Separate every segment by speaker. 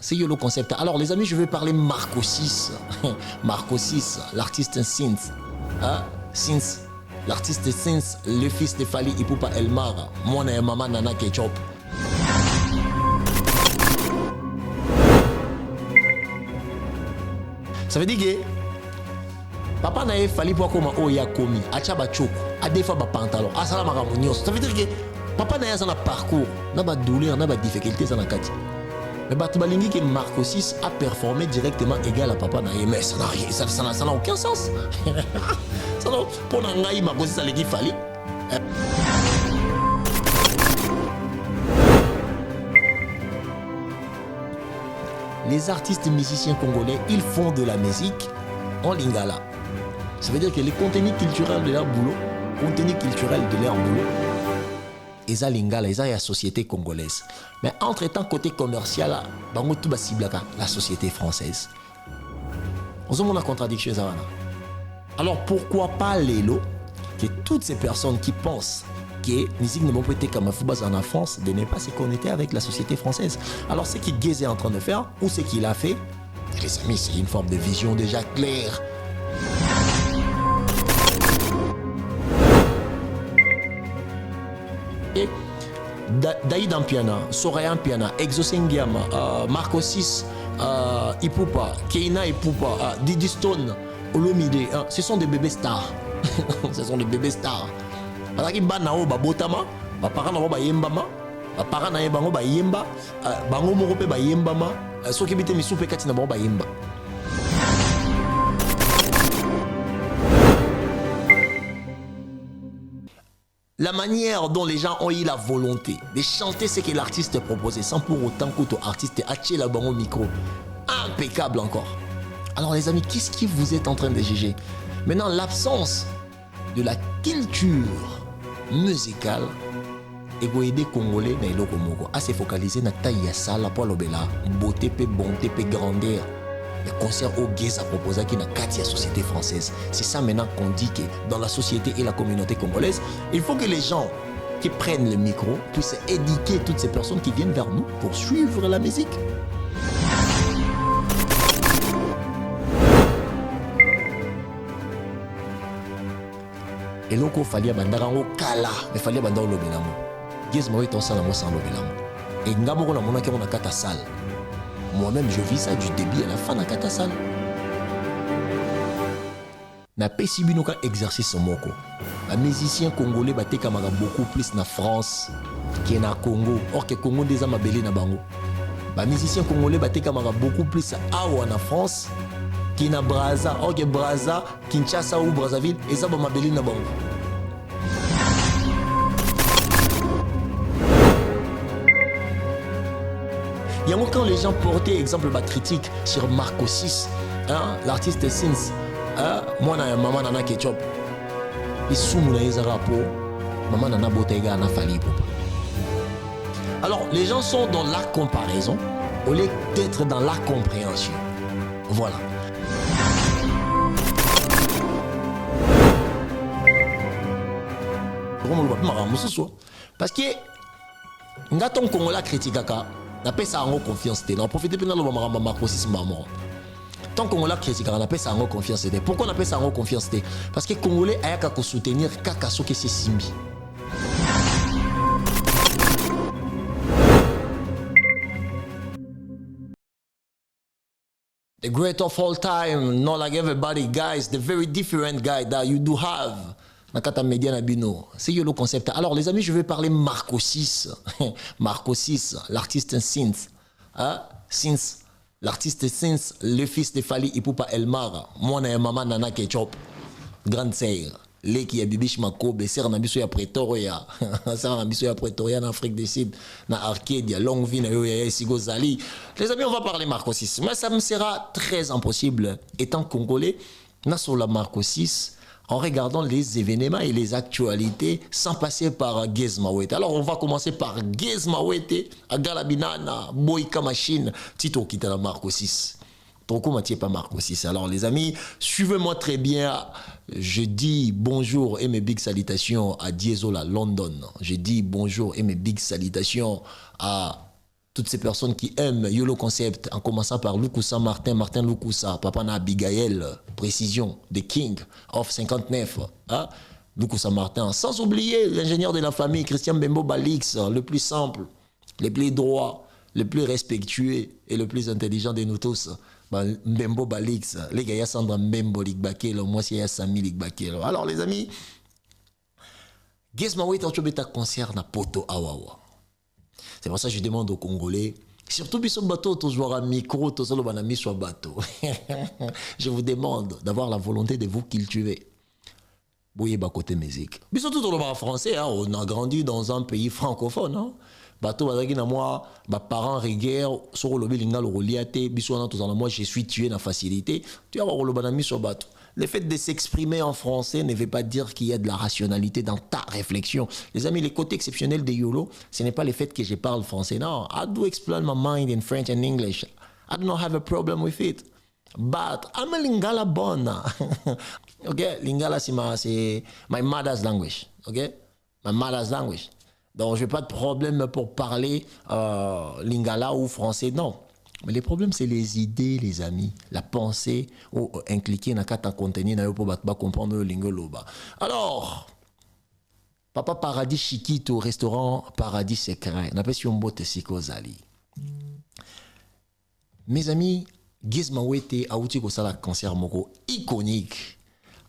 Speaker 1: C'est le concept. Alors les amis, je vais parler Marco 6. Marco 6, l'artiste Synth. Hein? Synth. L'artiste Synth, le fils de Fally Ipupa Elmara. Mon et maman Nana Ketchup. Ça veut dire que papa n'a fallu pas comme oya komi, achaba choko, a des fois ba pantalon, a sala maramonios. Ça veut dire que papa n'a pas un parcours, n'a pas de douleur, n'a pas de difficulté dans la kati. Mais Batubalingi que Marco 6 a performé directement égal à papa n'a mais ça n'a rien, ça n'a aucun sens. Ça n'a pour n'engayer Marco 6 à l'équipe Fally. Les artistes musiciens congolais, ils font de la musique en lingala. Ça veut dire que les contenus culturels de leur boulot, ils ont lingala, ils ont la société congolaise. Mais entre-temps, côté commercial, bango tout ciblaka la société française. On a une contradiction. Alors pourquoi pas l'élo que toutes ces personnes qui pensent que musique ne peut être comme en France de ne pas se connecter avec la société française. Alors ce que Guézé est en train de faire ou ce qu'il a fait, les amis, c'est une forme de vision déjà claire. Et Daïd Ampiana, Soraya Ampiana, Exosengiama, Marco 6, Ipupa, Keina Ipupa, Didi Stone, Olomide, ce sont des bébés stars. Ce sont des bébés stars. Parce que banao ba botama, ba parana ba yembama, ba parana bango ba yemba, bango moko pe ba yembama, soki bité misupe kati na ba yemba. La manière dont les gens ont eu la volonté de chanter ce que l'artiste proposait sans pour autant que l'artiste ait la bango micro. Impeccable encore. Alors les amis, qu'est-ce que vous êtes en train de juger? Maintenant, l'absence de la culture musicale et vous aider Congolais na eloko moko à se focaliser na taille ya sala pour l'obela beauté pe bonté pe grandeur. Les concerts au Guézé à proposer qui na kati ya société française. C'est ça maintenant qu'on dit que dans la société et la communauté congolaise, il faut que les gens qui prennent le micro puissent éduquer toutes ces personnes qui viennent vers nous pour suivre la musique. Et loko falia bandarango kala mais falia bandao lobelango Guézé mawe ton sala mo sans lobelango et ngamo na mona ke on a kata salle. Moi-même je vis ça du début à la fin de kata salle. Na pesi binoka exercice moko. Les musiciens congolais bateka maka beaucoup plus na France que na Congo. Or que Congo déjà mabelé na bango. Les musiciens congolais bateka maka beaucoup plus awa na France qui na Brazza, or que Brazza, Kinshasa ou Brazzaville, et ça va m'abélir na bango. Il y a quand les gens portaient exemple ma critique sur Marco 6, hein, l'artiste Synth, hein, moi na maman nana Ketchup, et soumou na yeza rapo, maman nana Botega na Fally Ipupa. Alors les gens sont dans la comparaison au lieu d'être dans la compréhension. Voilà. Parce que nous avons Congolais critique n'a pas ça en confiance. On profite de la Marco 6 maman. Tant qu'on l'a critique, on n'a pas ça en confiance. Pourquoi on a pas ça en confiance? Parce que les Congolais a qu'à soutenir Kakaso que c'est Simbi. The great of all time, not like everybody, guys, the very different guy that you do have. Nakata Media Nabino, c'est le concept. Alors les amis, je vais parler Marco 6. Marco 6, l'artiste Synth. Hein? Synth, l'artiste Synth, le fils de Fally Ipupa Elmara. Mon et maman Nana Ketchup. Grande sœur. Leki ya bibish makobe, sœur na biso ya Pretoria. Sœur na biso ya Pretoria en Afrique du Sud, na Arcadia, longue vie na yo ya Sigo Zali. Les amis, on va parler Marco 6. Mais ça me sera très impossible, étant congolais, na sur la Marco 6, en regardant les événements et les actualités sans passer par Guézé Mawete. Alors on va commencer par Guézé Mawete, Agalabinana, Boyka Machine, Tito qui la Marco 6. Pourquoi Mathieu pas Marco 6? Alors les amis, suivez-moi très bien. Je dis bonjour et mes big salutations à Diesola London. Je dis bonjour et mes big salutations à toutes ces personnes qui aiment YOLO Concept, en commençant par Lukusa Martin, Martin Lukusa, Papa na Abigail, Précision, The King of 59, hein? Lukusa Martin, sans oublier l'ingénieur de la famille, Christian Mbembo Balix, le plus simple, le plus droit, le plus respectueux et le plus intelligent de nous tous. Mbembo Balix, les gars, il y a Sandra Mbembo Likbakelo, moi il y a Sami Likbakelo. Alors les amis, Gizma Wait a concert na Poto Awawa. C'est pour ça que je demande aux Congolais, surtout biso bateau, tous joueurs à micro, tous solo banami sur bateau. Je vous demande d'avoir la volonté de vous cultiver. Bouyé ba côté musique. Biso tout le français, hein, on a grandi dans un pays francophone, hein. Bateau bazaki na moi, ba parents rigueur, sur le bilinga le reliate, biso na tous moi je suis tué na facilité. Tu vas le banami sur bateau. Le fait de s'exprimer en français ne veut pas dire qu'il y a de la rationalité dans ta réflexion. Les amis, les côtés exceptionnels de YOLO, ce n'est pas le fait que je parle français. Non, I do explain my mind in French and English. I do not have a problem with it. But I'm a Lingala born. Okay, Lingala c'est my mother's language. Okay, my mother's language. Donc je n'ai pas de problème pour parler Lingala ou français, non. Mais le problème, c'est les idées, les amis, la pensée, ou impliquer dans le contenu, pour comprendre le lingoloba. Alors, Papa Paradis Chiquito, restaurant Paradis Secret, n'a pas si on botte Sikozali. Mes amis, Gizma Wait a outil comme ça la concert moko iconique.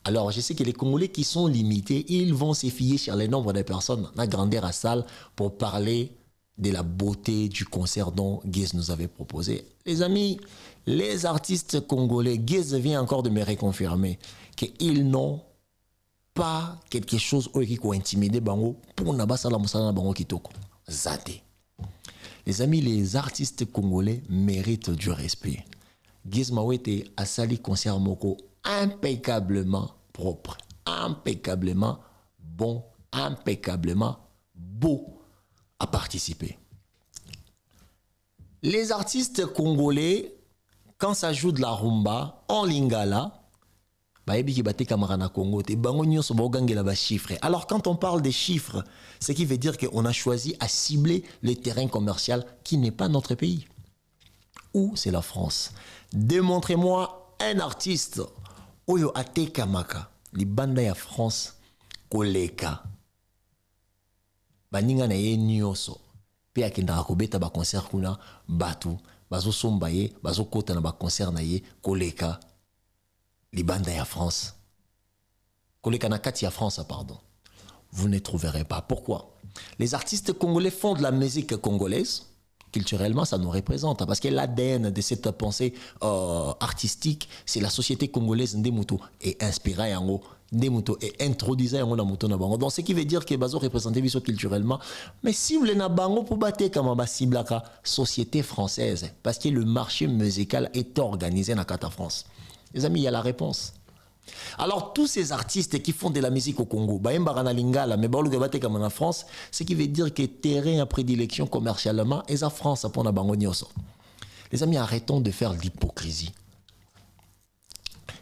Speaker 1: Alors, je sais que les Congolais qui sont limités, ils vont se fier sur le nombre de personnes, la grandeur à salle, pour parler de la beauté du concert dont Giz nous avait proposé. Les amis, les artistes congolais, Giz vient encore de me reconfirmer qu'ils n'ont pas quelque chose qui peut intimider bango pour nabasala musala bango kitoko. Zate. Les amis, les artistes congolais méritent du respect. Gizma Wait a sali concert moko impeccablement propre, impeccablement bon, impeccablement beau à participer. Les artistes congolais, quand ça joue de la rumba en lingala, alors quand on parle des chiffres, ce qui veut dire qu'on a choisi à cibler le terrain commercial qui n'est pas notre pays. Ou c'est la France. Démontrez-moi un artiste Oyo Atekamaka, les bandes ya France, Koleka. Baninga na ye nyoso pe akendaka kobeta ba concert kuna batu bazo somba ye bazo kota na ba concert na ye koleka libanda ya France koleka na kati ya France pardon. Vous ne trouverez pas. Pourquoi? Les artistes congolais font de la musique congolaise. Culturellement, ça nous représente parce que l'ADN de cette pensée artistique, c'est la société congolaise Ndemuto est inspirée yango Ndemuto est introduisée yango na muto na bango. Donc ce qui veut dire que bazo représenter biso culturellement, mais si vous na bango pour battre comme ba ciblaka société française parce que le marché musical est organisé na kata France. Les amis, il y a la réponse. Alors tous ces artistes qui font de la musique au Congo, Baembarana Lingala, mais comme en France, ce qui veut dire que terrain à prédilection commercialement est en France pour la Bangognoso. Les amis, arrêtons de faire l'hypocrisie.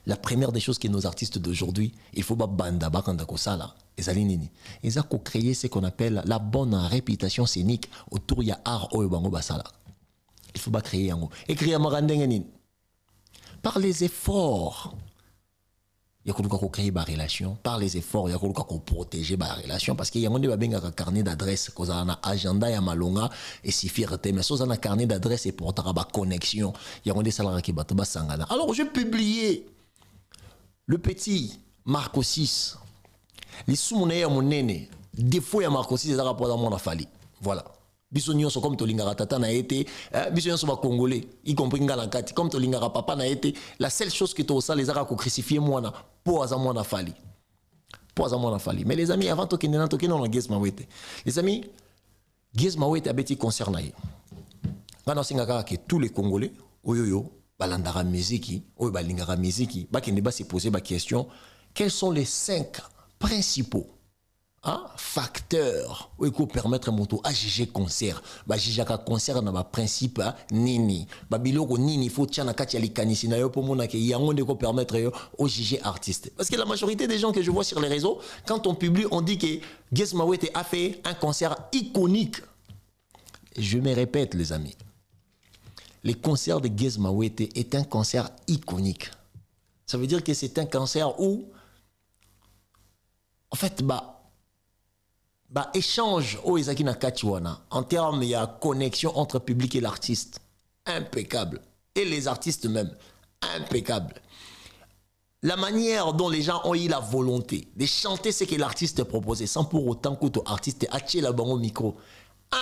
Speaker 1: La première des choses que nos artistes d'aujourd'hui, il faut banda bakanda kosala, ezalinini. Ils ont créé ce qu'on appelle la bonne réputation scénique autour de art oyo bango basala. Il faut pas créer yango. Écrire marandengenin. Par les efforts. Il y a créer des relations par les efforts, il y a protéger des relations parce qu'il y a un carnet d'adresse, il y a un agenda, il y a malonga et si fierté, mais si un carnet d'adresse et pour avoir une connexion, il y a des salariés qui battent sangana. Alors j'ai publié le petit Marco 6, les sous-monnaies à mon nene, des fois il y a Marco 6 et ça rapporte à mon affali. Voilà. Biso nyonso comme tolingara tata na été biso nyonso ba congolais y compris ngala kati comme tolingara papa na été la seule chose que to ça les ara ko crucifier moi pour aza moi na fali mais les amis avant to kenena to kenona Gizma Wait les amis Gizma Wait a beti concert na ye ngana singaka que tous les congolais oyoyo balandara musique oyo balingara musique ba kende ba se poser ba question quels sont les 5 principaux facteur où il peut permettre moto à juger concert ba jijaka concert na ba principe nini ba biloko nini faut tiana kati ya likanisi na yo pour mona ke yango ndeko permettre yo au juger artiste parce que la majorité des gens que je vois sur les réseaux quand on publie on dit que Gizma Wait a fait un concert iconique je me répète les amis, le concert de Gez Mawete est un concert iconique. Ça veut dire que c'est un concert où, en fait, échange au Ezaki na Kachiwana en termes de connexion entre public et l'artiste. Impeccable. Et les artistes même. Impeccable. La manière dont les gens ont eu la volonté de chanter ce que l'artiste proposait sans pour autant que l'artiste ait la banque au micro.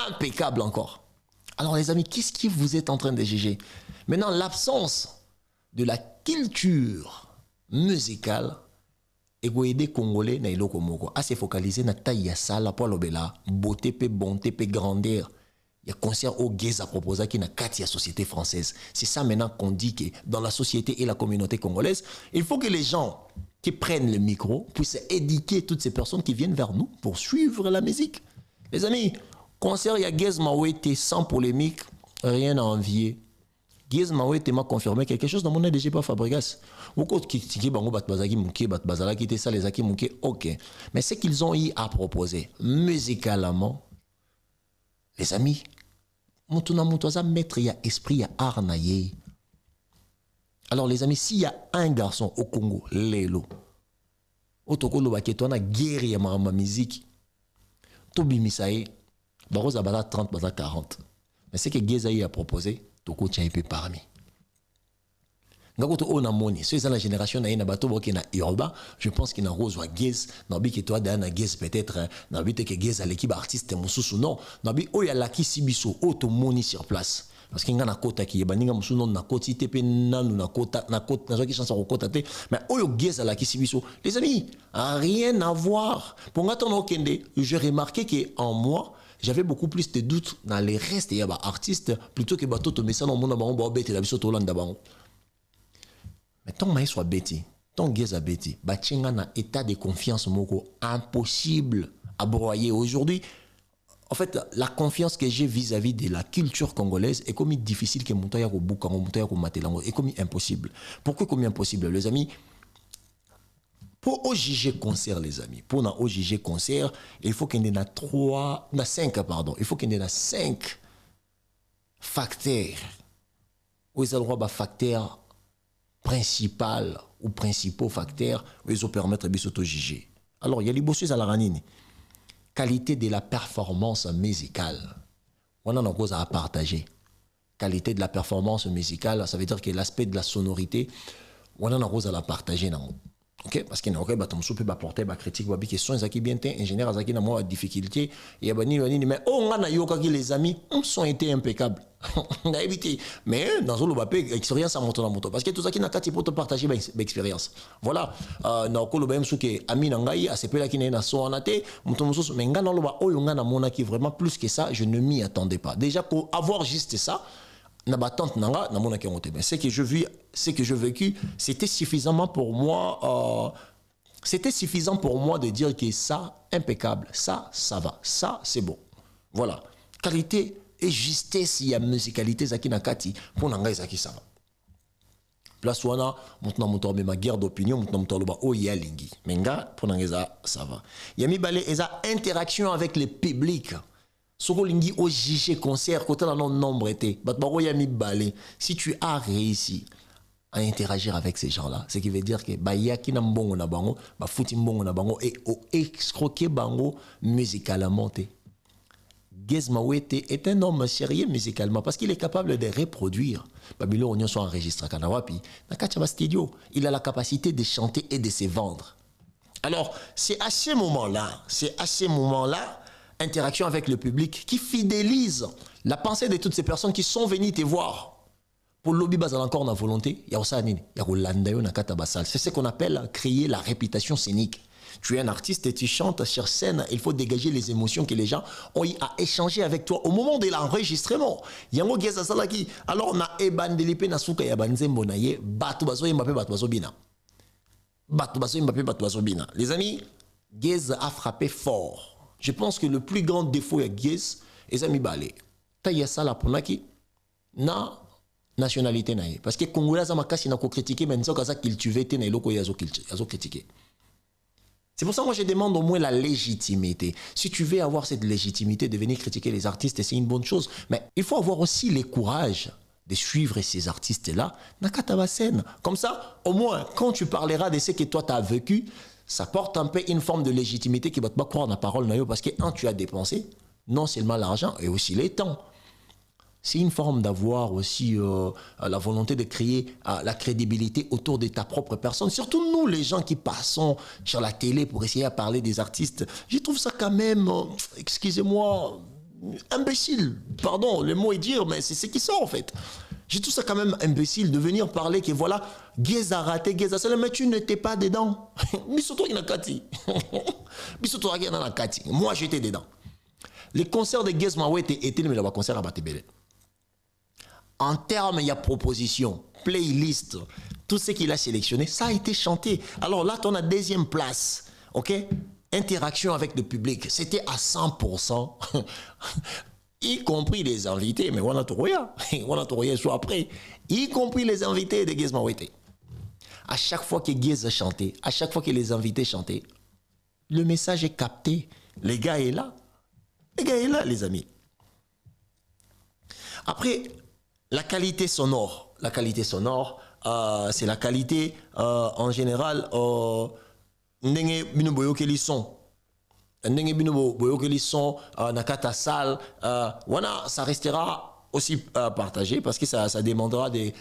Speaker 1: Impeccable encore. Alors les amis, qu'est-ce que vous êtes en train de juger? Maintenant, l'absence de la culture musicale et vous aider Congolais na iloko moko à se focaliser na taille ya sala pour l'obela, beauté pe bonté pe grandeur. Il y a concert au Gez à proposer qui n'a qu'à la société française. C'est ça maintenant qu'on dit que dans la société et la communauté congolaise, il faut que les gens qui prennent le micro puissent éduquer toutes ces personnes qui viennent vers nous pour suivre la musique. Les amis, concert il y a Gez Mawete sans polémique, rien à envier. Gez Mawete m'a confirmé quelque chose dans mon DG pas Fabregas. Beaucoup qui critiquent bango bat bazaki mouké bat bazala qui était ça les aki mouké. OK. Mais ce qu'ils ont eu à proposer musicalement, les amis, Moutuna Moutouaza maître ya esprit ya art na ye. Alors les amis, s'il y a un garçon au Congo, Lelo, otoko lo baketo na guerre ya ma musique, Tobi Misae, baroza bala 30 bala 40. Mais ce que Gezaï a proposé, toko tia peu parmi. Ngakoto ona moni, ceux dans la génération na bato boke na urba, je pense qu'il na rose wa Gez, na bi que toi na Gez peut-être, na bi que Gez à l'équipe artiste mususu non, na bi oya laki sibiso auto moni sur place. Parce qu'il y a un kota qui est baninga musuno na koti tepe nanu na kota na zoki chanson au kota te, mais oyo Gez à laki sibiso. Les amis, rien à voir. Pour ngato no kende, j'ai remarqué que en moi j'avais beaucoup plus de doutes dans les restes des artistes plutôt que bato to messana mona bango ba bete la biso to landa bango. Mais ton maïs soit bêti, ton Gez a bêti, bachinga na état de confiance moko impossible à broyer aujourd'hui. En fait, la confiance que j'ai vis-à-vis de la culture congolaise est comme difficile que mon tailleur au boucan, mon tailleur au matelango, est comme impossible. Pourquoi comme impossible, les amis? Pour OJG concert, les amis, pour un OJG concert, il faut qu'il y ait 5 facteurs. Où ils ont le droit de facteurs principal ou principaux facteurs ils ont permettre de s'auto-juger. Alors, il y a les bosses à la ranine. Qualité de la performance musicale. On en a cause à partager. Qualité de la performance musicale, ça veut dire que l'aspect de la sonorité, on en a cause à la partager. Non? Okay? Parce qu'il y a un peu de porter des critiques, des questions, qui bien ingénieur, qui ont des difficultés. Il y a des mais on a les amis, ont été impeccables. Mais dans le Mbappé, l'expérience à monter dans moto. Parce que tout ça qui n'a qu'à pour te partager l'expérience. Voilà. Dans le même souke, Ami Nangaï, à ce peu-là qui n'est pas so en athée, mais dans le bas, on a mon qui vraiment plus que ça, je ne m'y attendais pas. Déjà, pour avoir juste ça, ce que j'ai vécu, c'était suffisamment pour moi. C'était suffisant pour moi de dire que ça, impeccable, ça va, ça, c'est bon. Voilà. Qualité et justesse, il y a musicalité, Zaki Nakati, pour Nanga Zaki, ça va. Place wana, maintenant mon mais ma guerre d'opinion, maintenant mon loba oh ya lingi. Menga pour Nanga ça va. Yami balé eza interaction avec le public. Soko lingi au JG concert côté dans non nombre été. Batbaro yami balé. Si tu as réussi à interagir avec ces gens-là, ce qui veut dire que ba yaki na mbongo na bango, ba futi mbongo na bango et au escroquer bango musicalement. Gez Mawete est un homme sérieux musicalement parce qu'il est capable de reproduire. Babylon Oignon soit enregistré à Kanawapi. Dans studio, il a la capacité de chanter et de se vendre. Alors, c'est à ce moment-là, interaction avec le public qui fidélise la pensée de toutes ces personnes qui sont venues te voir. Pour lobby basal encore dans la volonté, il y a aussi c'est ce qu'on appelle créer la réputation scénique. Tu es un artiste et tu chantes sur scène, il faut dégager les émotions que les gens ont eu à échanger avec toi au moment de l'enregistrement. Yango Gez Salaki, alors on a ebandelipe na suka ya banzembo na ye, batu bazo Mbappé batu bazo bina. Batu bazo Mbappé batu bazo bina. Les amis, Gez a frappé fort. Je pense que le plus grand défaut ya Gez, les amis balé. Taya sala ponaki na nationalité na ye. Parce que Congolais za makasi na ko critiquer mais nzoka za cultiver te na eloko yazo critiquer. C'est pour ça que moi je demande au moins la légitimité. Si tu veux avoir cette légitimité de venir critiquer les artistes, c'est une bonne chose. Mais il faut avoir aussi le courage de suivre ces artistes-là dans la scène. Comme ça, au moins, quand tu parleras de ce que toi tu as vécu, ça porte un peu une forme de légitimité qui ne va pas croire dans la parole. Parce que, un, tu as dépensé non seulement l'argent, et aussi le temps. C'est une forme d'avoir aussi la volonté de créer la crédibilité autour de ta propre personne. Surtout nous, les gens qui passons sur la télé pour essayer de parler des artistes. Je trouve ça quand même, excusez-moi, imbécile. Pardon, le mot est dire, mais c'est ce qui sort en fait. Je trouve ça quand même imbécile de venir parler que voilà, Guez a raté, Guez a mais tu n'étais pas dedans. Mais surtout, il y a Kati. Mais surtout, il y a Kati. Moi, j'étais dedans. Les concerts de Guez Mawete étaient le meilleur concert à Batebele. En termes, il y a proposition, playlist, tout ce qu'il a sélectionné, ça a été chanté. Alors là, tu as la deuxième place, ok? Interaction avec le public, c'était à 100%, y compris les invités, mais on a tout rien, soit après, y compris les invités de Guez Mawete. À chaque fois que Guez chantait, à chaque fois que les invités chantaient, le message est capté. Les gars est là. Les gars est là, les amis. Après, la qualité sonore, c'est la qualité en général ndenge bino boyokeli son ndenge bino boyokeli son nakata salle wana ça restera aussi partagé parce que ça demandera des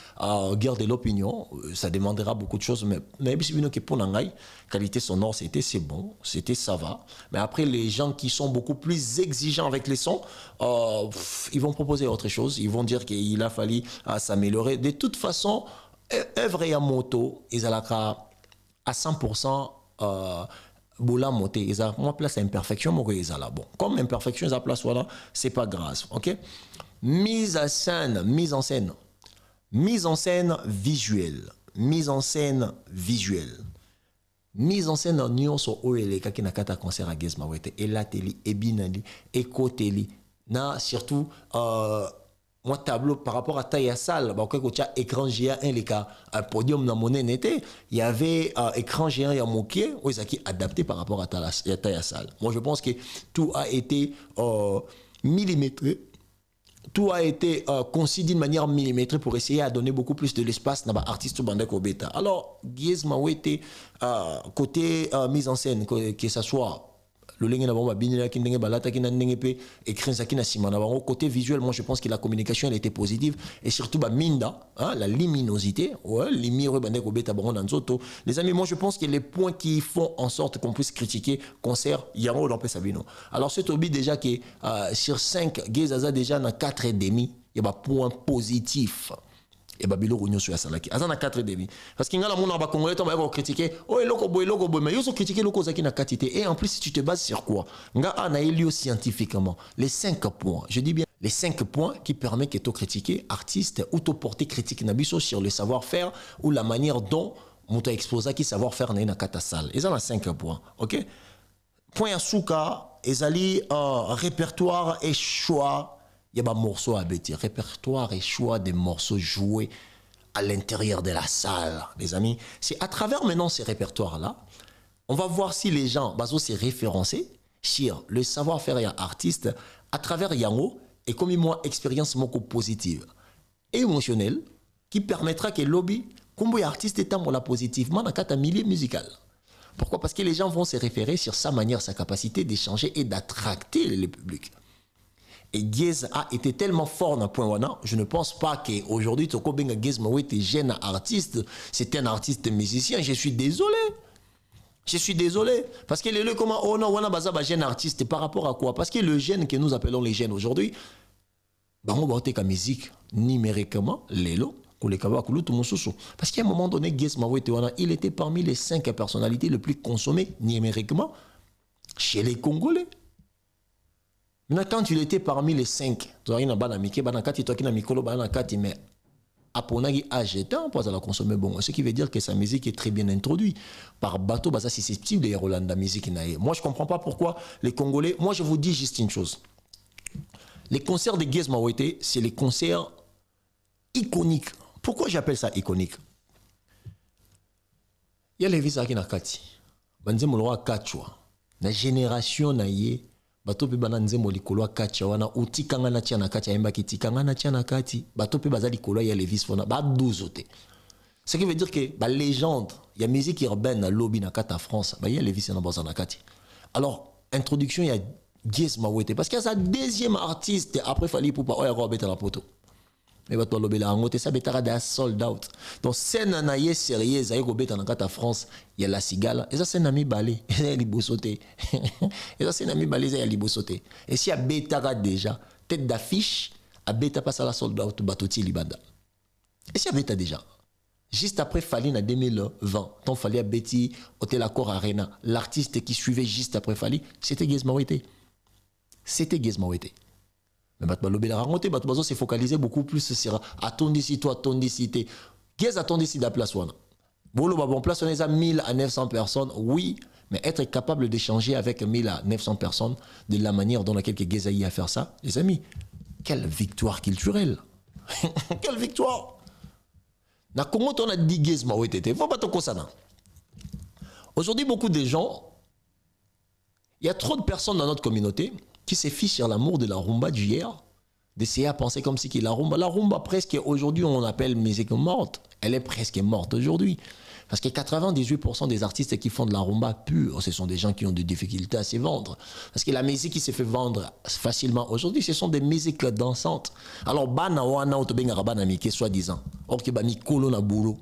Speaker 1: guerres de l'opinion, ça demandera beaucoup de choses, mais si bino que pour nangai qualité sonore c'est bon, ça va, mais après les gens qui sont beaucoup plus exigeants avec les sons ils vont proposer autre chose, ils vont dire qu'il a fallu s'améliorer. De toute façon, œuvre et moto ils allaient à 100% boula moté, ils ont moi place imperfection moi ils là bon comme imperfection ils ont place voilà c'est pas grave, ok. Mise en scène visuelle, mise en scène nyonso oele kaki na kata concert à Guez Mawete et la télé et binali et côté na surtout moi tableau par rapport à taille à salle bah quand tu as écran géant un podium dans mon était il y avait écran géant il y a moqué ou ça qui adapté par rapport à taille à salle. Moi je pense que tout a été millimétré. Tout a été conçu d'une manière millimétrée pour essayer à donner beaucoup plus de l'espace à l'artiste Bandeko Kobeta. Alors, Guez Mawete, côté mise en scène, que ce soit le lenge na bango babinela ki ndenge balata ki na ndenge pe écrit ça ki na sima na bango côté visuel. Moi je pense que la communication elle était positive et surtout ba minda la luminosité ouais lumière bandeko beta bango na nzoto. Les amis, moi je pense que les points qui font en sorte qu'on puisse critiquer concert yango dans Sabino. Alors c'est obi déjà que sur 5 Guezaza déjà na 4 et demi, il y a point positif. Et babilo réunion sur la salaki azana 4 et demi parce qu'il y a la monde ba congolais on va critiquer oh loko boy mais ils ont critiqué loko zaki na quantité et en plus si tu te bases sur quoi nga analysé scientifiquement les 5 points, je dis bien les 5 points qui permettent que tu critiquer artiste ou te porter critique nabiso sur le savoir-faire ou la manière dont on t'a exposé qui savoir-faire na kata salle ils ont 5 points, OK. Point à souka ezali répertoire et choix. Il y a des morceaux à bêtir, répertoire et choix des morceaux joués à l'intérieur de la salle, les amis. C'est à travers maintenant ces répertoires-là, on va voir si les gens baso c'est référencé sur le savoir-faire et artiste à travers Yango et comme moi expérience moko positive et émotionnelle qui permettra que lobby comme artiste est la positivement dans un milieu musical. Pourquoi? Parce que les gens vont se référer sur sa manière, sa capacité d'échanger et d'attracter le public. Et Guez a été tellement fort dans le point wana, je ne pense pas qu'aujourd'hui, Toko Benga Guez Mawete jeune artiste, c'est un artiste musicien, je suis désolé. Parce que le comment oh non, wana baza ba jeune artiste par rapport à quoi? Parce que le jeune que nous appelons les jeunes aujourd'hui, bango ba ka musique numériquement, lelo, parce qu'à un moment donné, Guez Mawete wana, il était parmi les 5 personnalités les plus consommées numériquement chez les Congolais. Maintenant, quand il était parmi les 5, tu as mais Aponagi a jeté un poids à la consommer bon. Ce qui veut dire que sa musique est très bien introduite. Par bateau, c'est susceptible de Rolanda musique. Moi, je ne comprends pas pourquoi les Congolais. Moi, je vous dis juste une chose. Les concerts de Guez Mawete, c'est les concerts iconiques. Pourquoi j'appelle ça iconique? Il y a les visas qui n'ont pas banzembo loa kachwa na génération na ye bato pe bana nzembo likolo kachwa wana utikanga na tia na kati yemba kitikanga na tia na kati bato pe bazali likolo ya Levis fona ba 12 te. Ce qui veut dire que la légende, il y a musique urbaine à lobby na kata France, il y a Levis na bazana kati. Alors introduction il y a Gies Mawete parce qu'il y a sa deuxième artiste après fallait pour pas oya robeta la poto. Mais bato lobby la ngote ça betara da sold out. Donc scène na ye sérieuse ay robeta na kata France, il y a la cigale et ça c'est nami balé, il libosoté. Et ça c'est nami balé il libosoté. Et si y a betara déjà tête d'affiche a beta passe à la sold out batoti libanda. Et si y a beta déjà juste après Fali en 2020, tant Fali a Betty, Hotel Accor Arena, l'artiste qui suivait juste après Fali, c'était Gies Mawete. C'était Gies Mawete. Mais maintenant, le Bela raconté, maintenant, s'est focalisé beaucoup plus sur attendicité, attendicité. Gies attendicité de la place. Bolo, bon, place, on est à 1000 à 900 personnes, oui, mais être capable d'échanger avec 1000 à 900 personnes de la manière dont laquelle Gies a eu à faire ça, les amis, quelle victoire culturelle. Quelle victoire. Na Congo, on a dit Gies Mawete. Faut pas te concernant. Aujourd'hui, beaucoup de gens, il y a trop de personnes dans notre communauté qui se fichent sur l'amour de la rumba d'hier, d'essayer à penser comme si la rumba presque aujourd'hui on appelle musique morte. Elle est presque morte aujourd'hui. Parce que 98% des artistes qui font de la rumba pure, ce sont des gens qui ont des difficultés à se vendre. Parce que la musique qui se fait vendre facilement aujourd'hui, ce sont des musiques dansantes. Alors, bana wana otobenga bana mike soi-disant. Or que ba mikolo na boulot.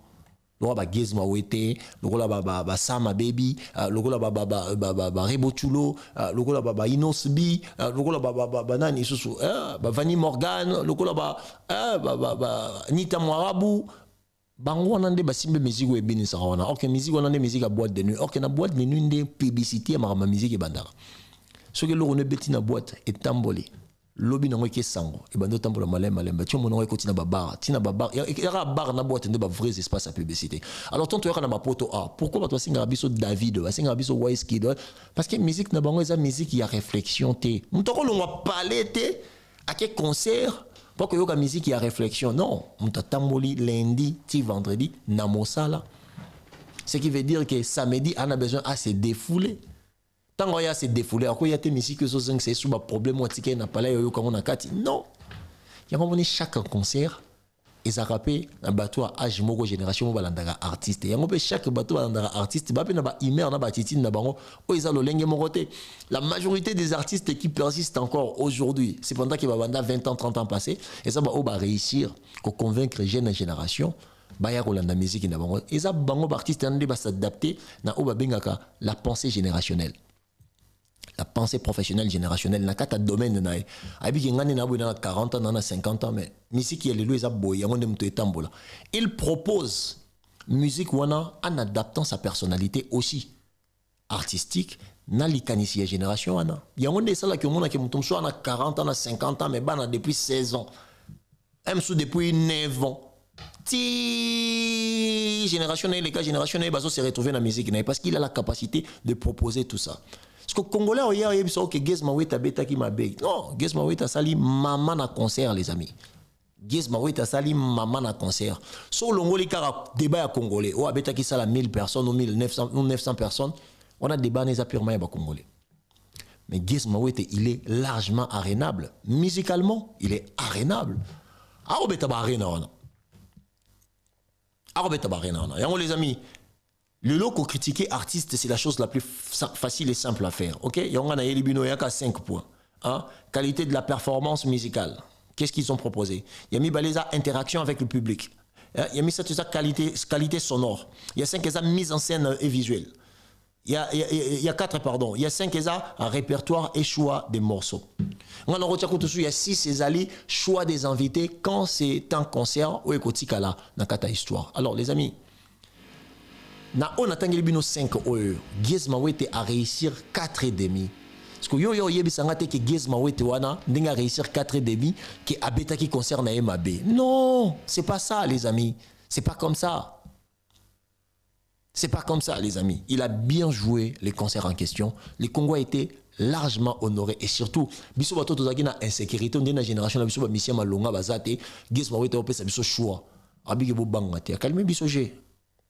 Speaker 1: Lola ba Gies Mawete, lola ba Sama Baby, lola ba Rebo Chulo, lola ba Inos B, lola ba nani susu, ba Vanny Morgan, lola ba Nita Mwarabu. Bango wana nde basimbe musique we bini sa wana. OK musique wana nde musique à boîte de nuit. OK na boîte de nuit nde publicité ma musique e bandara. Ce que lo ne beti na boîte et tamboli. Lobi na ngwe sango e bando tambola malem ba tio mono ko tina ba bar. Tina ba bar. Era bar na boîte nde ba vrais espaces à publicité. Alors tant to na ba poto a. Pourquoi ba to singa biso David, ba singa biso Wizkid parce que musique na bango eza musique ya réflexion té. Mutoko lo ngwa parler té à quel concert. Pas que la musique, il y a réflexion. Non. On t'a tamboli lundi, ti vendredi, namosala. Ce qui veut dire que samedi, on a besoin de se défouler. Tant qu'on y a se défouler, alors qu'il y a des musiques qui sont sur un problème ou un n'a pas là, comme on a kati. Non. Il y a chaque concert. Ils ont rappelé un bateau à âge mogo génération où balandara artiste. Il y a chaque bateau balandara artiste. Bah pe na ba imer na ba titine na bango. Oh ils ont le lengue moroté. La majorité des artistes qui persistent encore aujourd'hui, c'est pendant qu'il va banda 20 ans, 30 ans passés. Et ça va réussir à convaincre les jeunes générations. Bah ya rolanda musique na bango. Et ça bango artiste en va s'adapter na oba bengaka la pensée générationnelle. La pensée professionnelle générationnelle n'a qu'à domaine na abi ngani na na 40 ans na 50 ans mais musique est le boy yango mto etambola. Il propose musique wana en adaptant sa personnalité aussi artistique na likanisi génération wana yango de ça là que mona ke mto so na 40 ans na 50 ans mais bana depuis 16 ans même sous depuis 9 ans ti génération les gars génération baso se retrouver dans la musique parce qu'il a la capacité de proposer tout ça. Parce que Congolais, hier, il y a que Gies Mawete beta qui m'a bé. Non, Gies Mawete sali maman na concert, les amis. Gies Mawete sali maman na concert. So l'ongoli kara débat à Congolais. Ou beta qui sala 1000 personnes ou 1900 ou 900 personnes. On a débat les purement à Congolais. Mais Gies Mawete, il est largement arénable. Musicalement, il est arénable. Ah, beta ba arena on. Ah, beta ba arena on. Yango les amis. Le loco critiquer artiste, c'est la chose la plus facile et simple à faire. Ok? Il y a 5 points. Hein? Qualité de la performance musicale. Qu'est-ce qu'ils ont proposé? Il y a mis baleza interaction avec le public. Il y a mis ça qualité sonore. Il y a 5 mise en scène et visuelle. Il y a 4, pardon. Il y a 5 un répertoire et choix des morceaux. Il y a 6 choix des invités quand c'est un concert ou écotikala dans kata histoire. Alors les amis, na on a tangeli bino 5 heures. Gies Mawete a réussir 4 et demi. Parce que yo yebisanga te que Gies Mawete wana ndinga réussir 4 et demi que abeta qui concerne MAB. Non, c'est pas ça les amis. C'est pas comme ça. C'est pas comme ça les amis. Il a bien joué les concerts en question. Les Congolais étaient largement honorés et surtout biso bato tozaki na insécurité ndena génération na biso ba misia malonga bazate Gies Mawete opesa biso choix. Abike bo banga te. Calme biso je.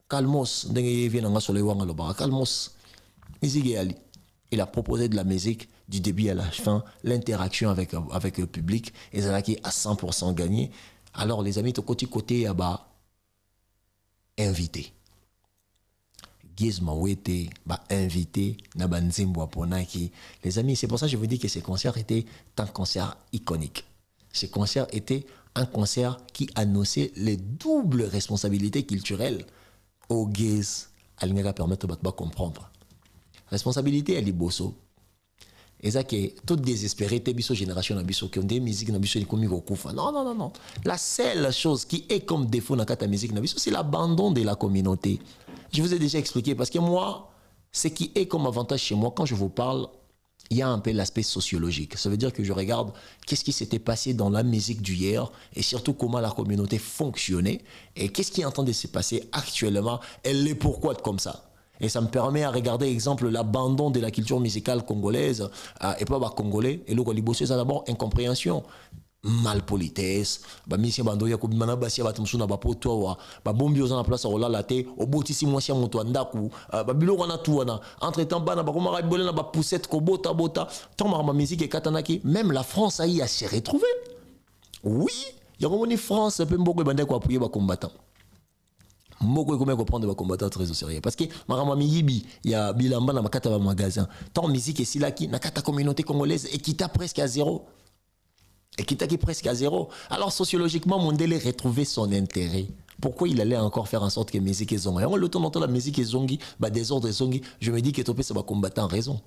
Speaker 1: Calmos, ndenge vient nga soleil wanga loba. Calmos. Musique et Ali. Il a proposé de la musique du début à la fin, l'interaction avec le public, et ça qui à 100% gagné. Alors les amis, de côté, invité. Gizma Wete, invité, Nabanzimbo Ponaki. Les amis, c'est pour ça que je vous dis que ces concerts étaient un concert iconique. Ces concerts étaient un concert qui annonçait les doubles responsabilités culturelles au Giz. Elle nous permettre de comprendre. Responsabilité, elle est bosso. Et ça que tout désespéré, t'es biso génération biso qui ont des musiques na biso comme non. La seule chose qui est comme défaut dans la musique na biso, c'est l'abandon de la communauté. Je vous ai déjà expliqué parce que moi, ce qui est comme avantage chez moi quand je vous parle, il y a un peu l'aspect sociologique. Ça veut dire que je regarde qu'est-ce qui s'était passé dans la musique d'hier et surtout comment la communauté fonctionnait et qu'est-ce qui est en train de se passer actuellement et les pourquoi de comme ça. Et ça me permet à regarder, exemple, l'abandon de la culture musicale congolaise et pas congolais. Et le Libossé, c'est d'abord incompréhension, malpolitesse. Mission bando ya kubimana basi ya batumsu na bapoto wa bombi oza na place ola laté obotisi mwasi ya moto andaku babilo wana tu wana entre temps bana bakoma ribolé na ba poussette ko bota tant ma musique et katanaki même la France a y a s'y retrouvé. Oui, il y a une France peu mboko bande ko appuyer ba combattants. Moko comment comprendre les combattants très au sérieux parce que marama yibi il y a bilamba na makata ba magasin tant musique et silaki na kata communauté congolaise et qui t'a presque à zéro et qui t'a presque à zéro alors sociologiquement Mondele retrouvait son intérêt. Pourquoi il allait encore faire en sorte que musique et zongi on le temps la musique et zongi bah désordre et zongi je me dis que topé ça va combattant raison.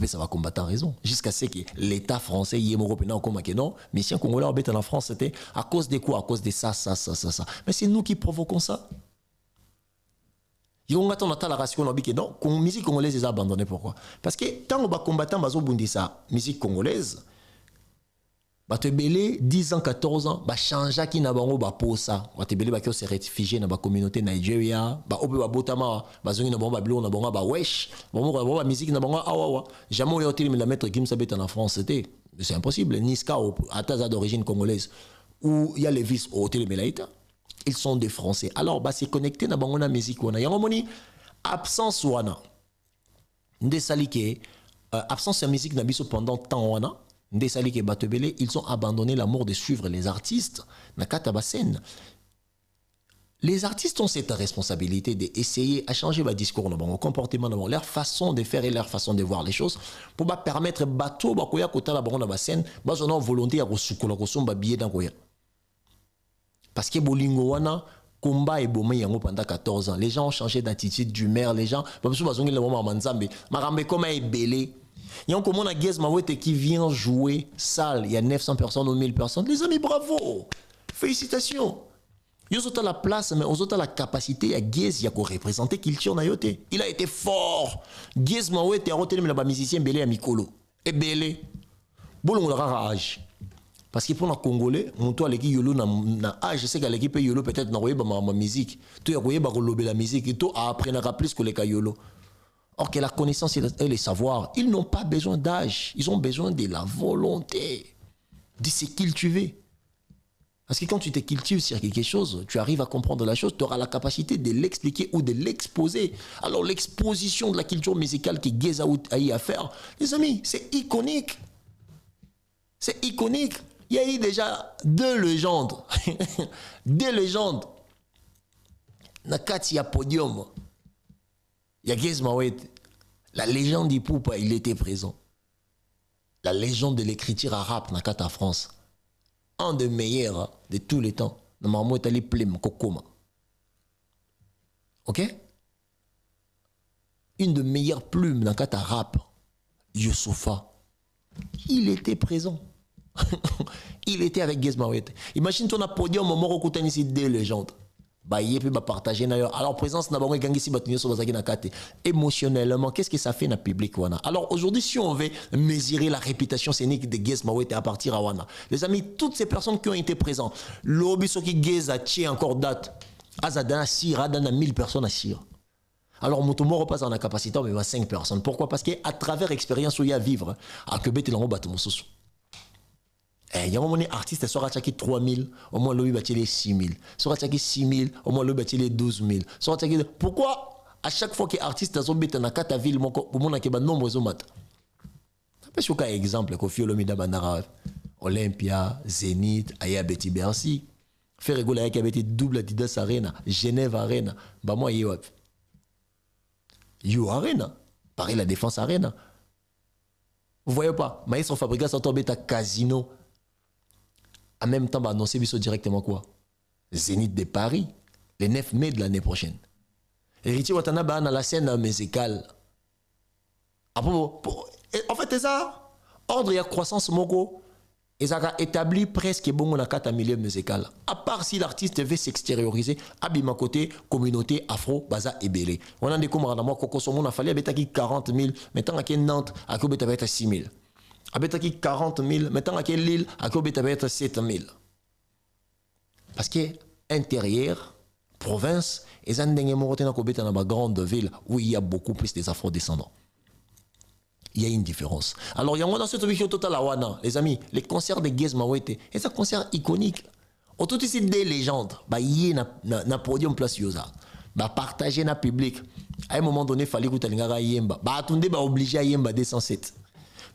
Speaker 1: Ça va combattre en raison. Jusqu'à ce que l'État français y est européen comme que non, mais si un Congolais habite en France, c'était à cause de quoi? À cause de ça. Mais c'est nous qui provoquons ça. Il y a la ration que non, la musique congolaise est abandonnée. Pourquoi? Parce que tant que combattant bazo bundisa musique congolaise, ba te belé 10 ans 14 ans ba changea ki na bango ba posa ba te belé ba ko se réfugié na ba communauté Nigeria ba obe ba botama ba zongi na bango ba bilo na bango ba wesh ba musique na bango awawa jamais le hôtel la mettre Gimsa bet en France c'était c'est impossible Niska ataza d'origine congolaise où il y a les vis au hôtel Melaïta ils sont des Français alors ba se connecter na bango na musique wana yango moni absence wana nde salike absence de musique na biso pendant temps wana ils ont abandonné l'amour de suivre les artistes. Les artistes ont cette responsabilité d'essayer à changer leur discours, leur comportement, leur façon de faire et leur façon de voir les choses pour permettre bateau bakoya kota la bango na scène bazo volonté ya kosukola kosomba billet d'angoya. Parce que bolingo wana combat et bomé yango pendant 14 ans. Les gens ont changé d'attitude, d'humeur, les gens bazo bazongi le moment manzambe marambe comme est belé. Il y a un comment à Gizma Wete qui vient jouer salle, il y a 900 personnes ou 1000 personnes. Les amis, bravo! Félicitations! Ils ont la place, mais ils ont la capacité à Giz, il y a représenter culture nayote. Il a été fort. Gizma Wete a retenu le musicien Belé à Mikolo. Et Belé, bon, on a âge. Parce que pour les Congolais, on toit l'équipe Yolo na âge, je sais que l'équipe Yolo peut-être n'a pas ma musique. Tu as pas la musique et tu apprendras plus que les Yolo. Or que la connaissance et le savoir, ils n'ont pas besoin d'âge, ils ont besoin de la volonté de se cultiver. Parce que quand tu te cultives sur quelque chose, tu arrives à comprendre la chose, tu auras la capacité de l'expliquer ou de l'exposer. Alors l'exposition de la culture musicale qui Gezaout a eu à faire, les amis, c'est iconique. C'est iconique. Il y a eu déjà 2 légendes. 2 légendes. Nakati a podium. Il y a Gizma Wete, la légende du Poupa, il était présent. La légende de l'écriture arabe dans la France. Un des meilleurs de tous les temps. Normalement, il est allé plem Kokoma. Ok? Une des meilleures plumes dans la rap, Youssoufa. Il était présent. Il était avec Gizma Wete. Imagine ton podium au Moro Koutani, ici 2 légendes. Partager alors présence na bango gangi si batunyo so bazaki na kate émotionnellement qu'est-ce que ça fait na public wana alors aujourd'hui si on veut mesurer la réputation scénique de Gizma Wete à partir à wana les amis toutes ces personnes qui ont été présentes lobi soki Geza tient encore date azadana sira dana 1000 personnes à sira alors Motomo repasse en capacité mais 5 personnes pourquoi parce que à travers expérience où il y a vivre à Québec il en bat mon soso. Il y a un moment artiste sera attaqué 3000, au moins lui battu les 6000. Sera attaqué 6000, au moins lui battu les 12000. Sera attaqué pourquoi À chaque fois que artiste a zobeta na kata ville moko bomona ke ba nombre zomata. Parce que exemple Koffi Olomide Bandara Olympia, Zénith, Aya Betty Bercy. Faire rigoler avec Betty double Adidas Arena, Genève Arena, bah moi yop. You Arena, Paris la Défense Arena. Vous voyez pas, Maestro Fabrica ça tombe à Casino. En même temps, bah annoncer directement quoi? Zénith de Paris, le 9 mai de l'année prochaine. Héritier Watana bah dans la scène musicale. En fait, c'est ça. Ordre et croissance moko. Et ça a établi presque bon dans 4 milieu musical. À part si l'artiste veut s'extérioriser, abima côté communauté afro baza ebélé. On a des commandes à moi coco son monde a fallu abetaki 40 000, maintenant à Nantes à Kobeta va être 6 000. Abetaki 40 000, maintenant à Lille à Kobeta va être 7 000. Parce que intérieur, province, et ça n'engage pas à Kobeta dans ma grande ville où il y a beaucoup plus des afro-descendants. Il y a une différence. Alors, il y a dans cette vision totale à Wana, les amis, les concerts de Gez Mawete, et c'est un concert iconique. Autour ici des légendes, bah y a na podium place yosa, bah partager na public. À un moment donné, fallait que tu l'ingara yemba, bah attendez bah obligé à yemba 207.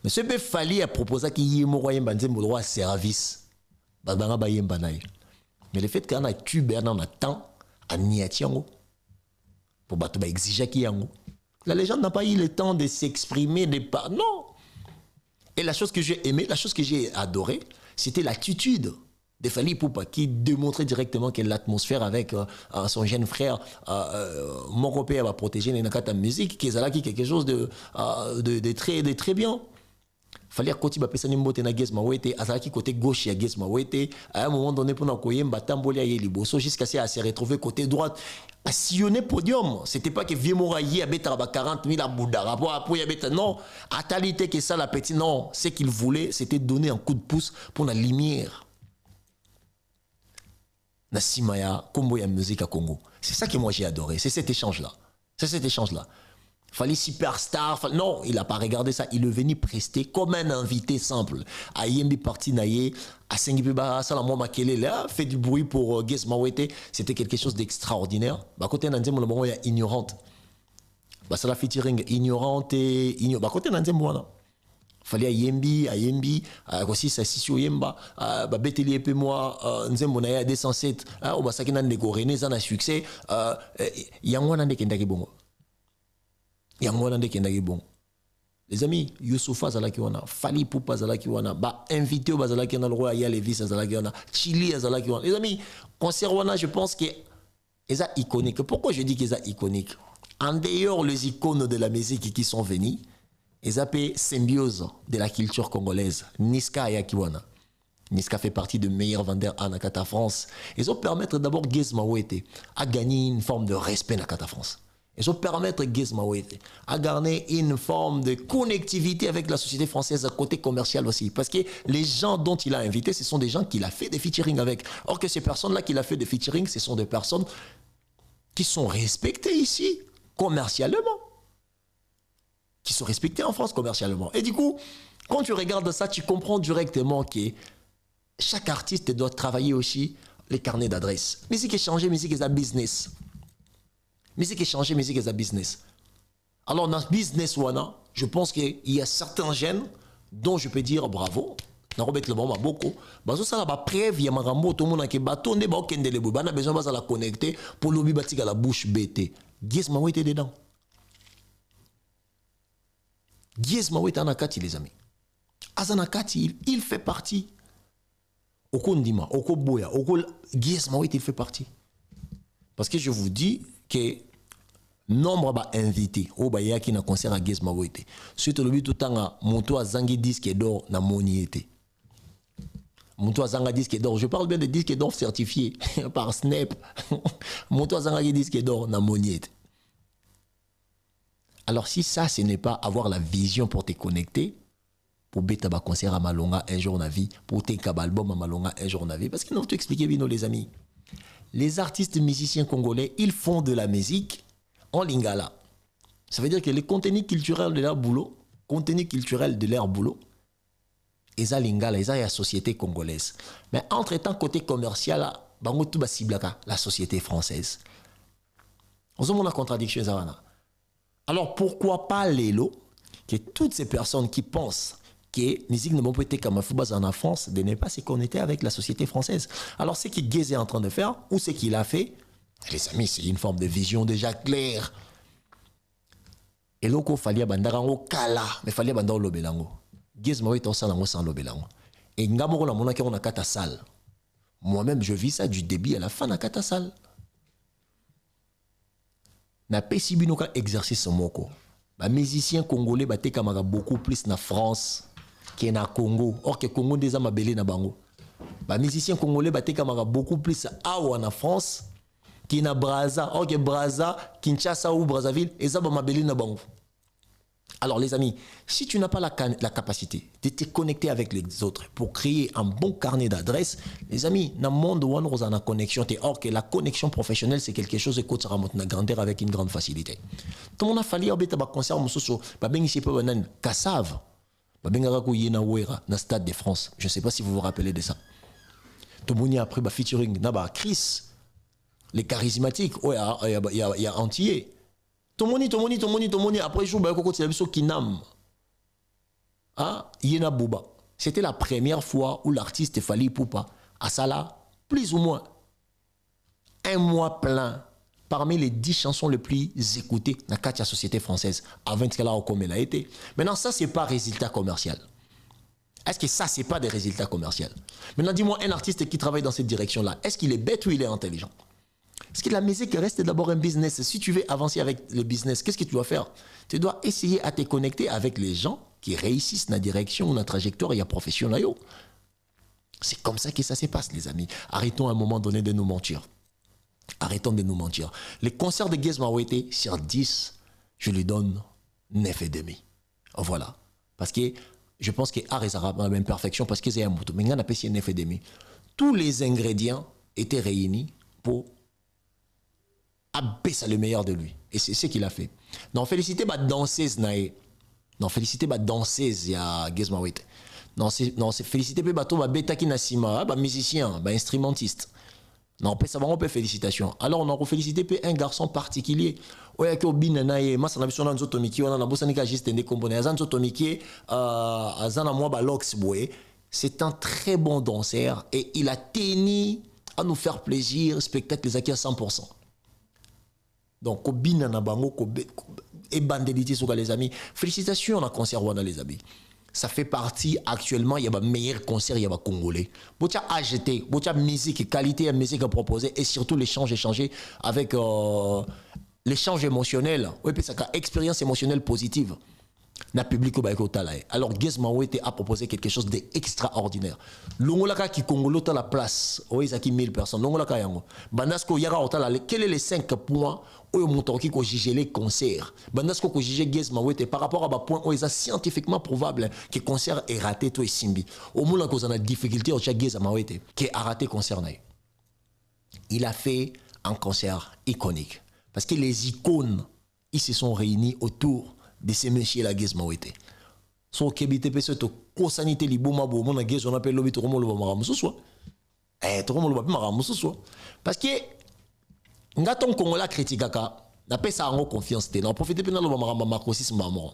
Speaker 1: Mais ce peut fallait à proposer qu'il y ait mon yemba nzembo droit à service, bah bah yemba naï. Mais le fait qu'on a tube on a temps à niatiango pour bah tu bah exiger qu'il y a la légende n'a pas eu le temps de s'exprimer, non. Et la chose que j'ai aimée, la chose que j'ai adorée, c'était l'attitude de Fally Ipupa qui démontrait directement que l'atmosphère avec son jeune frère, mon repère va protéger les nakata musique, qui est quelque chose de très bien. Fallait côté bapesa nimbote na Gez Mawete azalaki côté gauche ya Gez Mawete à un moment donné pour na koyemba tamboli ya liboso jusqu'à ce à se retrouver côté droite à sillonner podium. C'était pas que vieux moraillé à beta 40 000 à Bouddha pour y beta non à talité que ça la petite non ce qu'il voulait c'était donner un coup de pouce pour la lumière na simaya combo ya musique à Congo. C'est ça que moi j'ai adoré, c'est cet échange là. Fallait superstar. Non, il n'a pas regardé ça. Il est venu prester comme un invité simple. À Yembi parti naye, à Sengipiba, Salamwa Makele, là, fait du bruit pour Gez Mawete. C'était quelque chose d'extraordinaire. Bah, côté Nanzem, le moment, il y a ignorante. Bah, ça la featuring ignorante et ignorante. Bah, côté Nanzem, voilà. Fallait à Yembi, aussi ça si sur Yemba, bah, Beteli et moi, Nzembo na ya 207, au Basakina Nego René, ça a succès. Yangwana ne kendaki bongo. Les amis, Youssoufa Zalaki wana, Fally Ipupa Zalaki wana, ba invité au Bazalaki wana, le roi Aya Levis Zalaki wana, Chili Zalaki wana. Les amis, concert wana, je pense que c'est iconique. Pourquoi je dis que c'est iconique? En dehors les icônes de la musique qui sont venus, ils appellent symbiose de la culture congolaise. Niska Aya Kiwana. Niska fait partie de meilleurs vendeurs en Nakata France. Ils ont permettre d'abord Gez Mawete à gagner une forme de respect dans Nakata France. Ils ont permettre Gez Mawete à garder une forme de connectivité avec la société française à côté commercial aussi. Parce que les gens dont il a invité, ce sont des gens qu'il a fait des featuring avec. Or que ces personnes-là qu'il a fait des featuring, ce sont des personnes qui sont respectées ici commercialement. Qui sont respectées en France commercialement. Et du coup, quand tu regardes ça, tu comprends directement que chaque artiste doit travailler aussi les carnets d'adresse. Musique est changée, musique est un business. Musique est changée, musique est un business. Alors dans ce business, je pense qu'il y a certains jeunes dont je peux dire bravo. Na Robert le bon beaucoup. Bazo ça la preuve ya marambo tout monde qui batonde ba okende le bana besoin ba la connecter pour lobi batika la bouche BT. Gez Mawete dedans. Gez Mawete anakati les amis. Azanakati il fait partie. Okondima, Okoboya, Gez Mawete il fait partie. Parce que je vous dis que nombre d'invités au baya qui na concert à Gez Mawete. Suite le but tout temps monto a zangi disque d'or na moniété. Monto a zanga disque d'or. Je parle bien de disque d'or certifié par Snap. Monto a zanga disque d'or na moniété. Alors si ça ce n'est pas avoir la vision pour te connecter pour bêta ba concert à Malonga un jour na vie, pour te album à Malonga un jour na vie parce que nous te expliquer bien les amis. Les artistes musiciens congolais, ils font de la musique en lingala. Ça veut dire que les contenus culturels de leur boulot, ils ont lingala, ils ont la société congolaise. Mais entre-temps, côté commercial, bango tout ciblaka la société française. On a une contradiction. Alors pourquoi pas Lélo, que toutes ces personnes qui pensent que musique ne peut être comme en France, de ne pas se connecter avec la société française. Alors ce que Guézé est en train de faire, ou ce qu'il a fait, les amis, c'est une forme de vision déjà claire. Et là, il fallait bandarango kala, mais fallait bandarango lobelango. Guézé m'a été sans lobelango. Et ngamoro la mona qui on a kata salle. Moi-même, je vis ça du début à la fin de la kata salle. Na pesi binoka exercice moko. Les musiciens congolais baté kamara beaucoup plus na France que na Congo. Or que Congo déjà mabelé na bango. Les musiciens congolais baté kamara beaucoup plus awa na France que na Brazza. Or que Brazza, Kinshasa ou Brazzaville, eza ba mabelé na bango. Alors les amis, si tu n'as pas la capacité de te connecter avec les autres pour créer un bon carnet d'adresses, les amis, dans le monde où on a une connexion, or que la connexion professionnelle, c'est quelque chose qui sera grandir avec une grande facilité. Tout le monde a fallu que tu concert Kassav, dans Stade de France. Je ne sais pas si vous vous rappelez de ça. Tout le monde a pris featuring Chris, les charismatiques, il y a Antillais. Tomoni, après jour, Kinam. Yena Bouba. C'était la première fois où l'artiste Fally Poupa a ça là, plus ou moins, un mois plein, parmi les 10 chansons les plus écoutées dans la société française, avant qu'elle a été. Maintenant, ça, c'est pas résultat commercial. Est-ce que ça, c'est pas des résultats commerciaux? Maintenant, dis-moi, un artiste qui travaille dans cette direction-là, est-ce qu'il est bête ou il est intelligent? Parce que la musique reste d'abord un business. Si tu veux avancer avec le business, qu'est-ce que tu dois faire? Tu dois essayer à te connecter avec les gens qui réussissent dans la direction ou dans la trajectoire professionnelle. C'est comme ça que ça se passe, les amis. Arrêtons à un moment donné de nous mentir. Arrêtons de nous mentir. Les concerts de Guez Mawete, sur 10, je lui donne 9,5. Voilà. Parce que je pense que Art et Arab a une perfection parce que c'est un mouton. Mais il y a 9,5. Tous les ingrédients étaient réunis pour abaisser le meilleur de lui. Et c'est ce qu'il a fait. Non, félicité ma danseuse nae. Non, félicité ma danseuse ya Guez Mawete. Non, c'est félicité pe bato ba beta ki na sima, ba musicien, ba instrumentiste. Non, pe ça va on peut félicitations. Alors on a félicité pe un garçon particulier. Oya ke obina nae, masa na biso na nzoto miki wana na bosani ka juste ndé kombone. Azan nzoto miki azana moi ba lox boy. C'est un très bon danseur et il a tenu à nous faire plaisir, spectacle les acquis à 100%. Donc, kobina na bango et bandélité sur les amis. Félicitations à concert wana les amis. Ça fait partie actuellement, il y a un meilleur concert, il y a un Congolais. Bocha AGT, bocha musique, qualité de musique à proposer et surtout l'échange échangé avec l'échange émotionnel. Oui, puis ça a expérience émotionnelle positive. Na public au baïko talae. Alors Guez Mawete a proposé quelque chose d'extraordinaire. Longolaka qui Congolo ta la place. Oui, ça qui 1000 personnes. Longolaka yango. Bandasko yara otala. Quels sont les 5 points où montoki ko juger les concerts? Bandasko ko juger Guez Mawete par rapport à ba point où ils a scientifiquement probable que concert est raté toi simbi. Au moins cause on a difficulté au Guez Mawete qui a raté concert naï. Il a fait un concert iconique parce que les icônes ils se sont réunis autour de ces messieurs la Guez Mawete. So kebite pe to ko sanité li boma bo mona Guez on appelle lobi to komo lo mara mususu. To komo lo ba mara mususu. Parce que ngaton Kongola critikaka na pesa ngo confiance te. Na profiter pe na lo mara Marco 6 maman.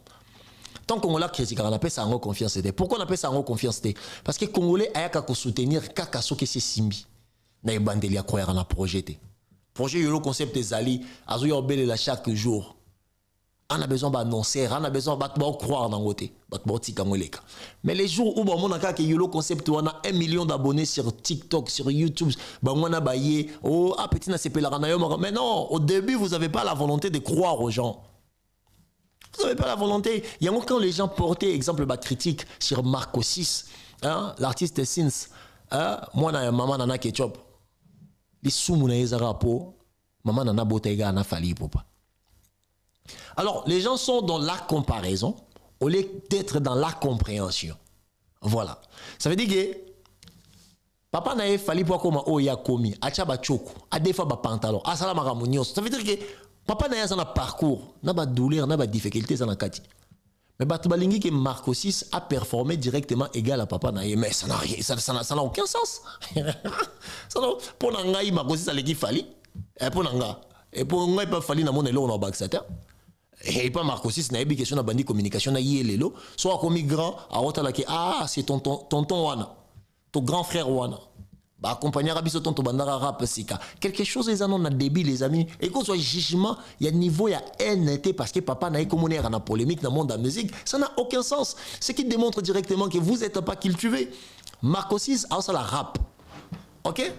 Speaker 1: Tant Kongola critikaka na pesa ngo confiance te. Pourquoi na pesa ngo confiance te? Parce que Congolais ayaka ko soutenir kaka soke se simbi. Na ebandeli akoyara na projet te. Projet yolo concept ezali azo yo bele la chaque jour. On a besoin d'annoncer, on a besoin de croire dans côté, mais les jours où on a le concept, on a 1 million d'abonnés sur TikTok, sur YouTube, on a baillé, oh, petit na mais non, au début, vous n'avez pas la volonté de croire aux gens. Vous n'avez pas la volonté. Il y a quand les gens portaient, exemple, critique sur Marco 6, hein, l'artiste Sins, hein, moi, na maman nana ketchup, les sous-mouna ezarapo, maman nana botega na Fally Poupa. Alors, les gens sont dans la comparaison au lieu d'être dans la compréhension. Voilà. Ça veut dire que papa n'a Fally Poupa comme oya komi, achaba choko, a des fois ba pantalon, a sala maramunios. Ça veut dire que papa n'a un parcours, n'a pas douleur, n'a pas difficulté dans la kati. Mais Batubalingi que Marco 6 a performé directement égal à papa n'a mais ça n'a rien, ça n'a aucun sens. Pour Nangaï Marco 6 a l'équipe Fally, pour Nanga. Et pour moi, il pas fallu na mon elo na baxateur. Et pas Marco 6 na ebi question na bandi communication na yelelo. Soit comme migrant à hôtel qui ah c'est tonton wana. Ton grand frère wana. Bah accompagner Rabiso tonton bandara rap sika. Quelque chose les anon na débit les amis. Et qu'on soit jugement, il y a niveau il y a haine parce que papa n'a comme on est en polémique dans le monde de la musique, ça n'a aucun sens. Ce qui démontre directement que vous n'êtes pas cultivé. Marco 6 a ça la rap. OK?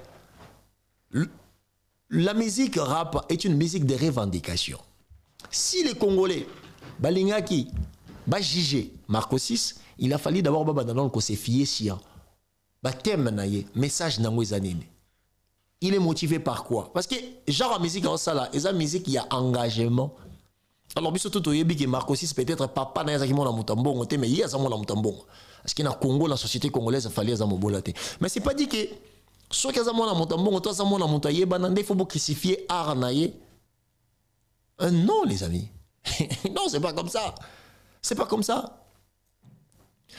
Speaker 1: La musique rap est une musique de revendication. Si les Congolais, Balingaki, Bajigé, Marco 6, il a fallu d'abord que c'est fié si thème message il est motivé par quoi? Parce que genre la musique en ça là, et la musique il y a engagement. Alors biso tout yebi que Marco 6 peut-être papa na yazaki mona mutambongo te mais il y a ça mona mutambongo. Parce que na Congo la société congolaise fallait za mobolate. Mais c'est pas dit que soit que za mona mutambongo toi za mona mutayeba na ndefo bo crucifier art na ye. Non les amis. Non, c'est pas comme ça. C'est pas comme ça.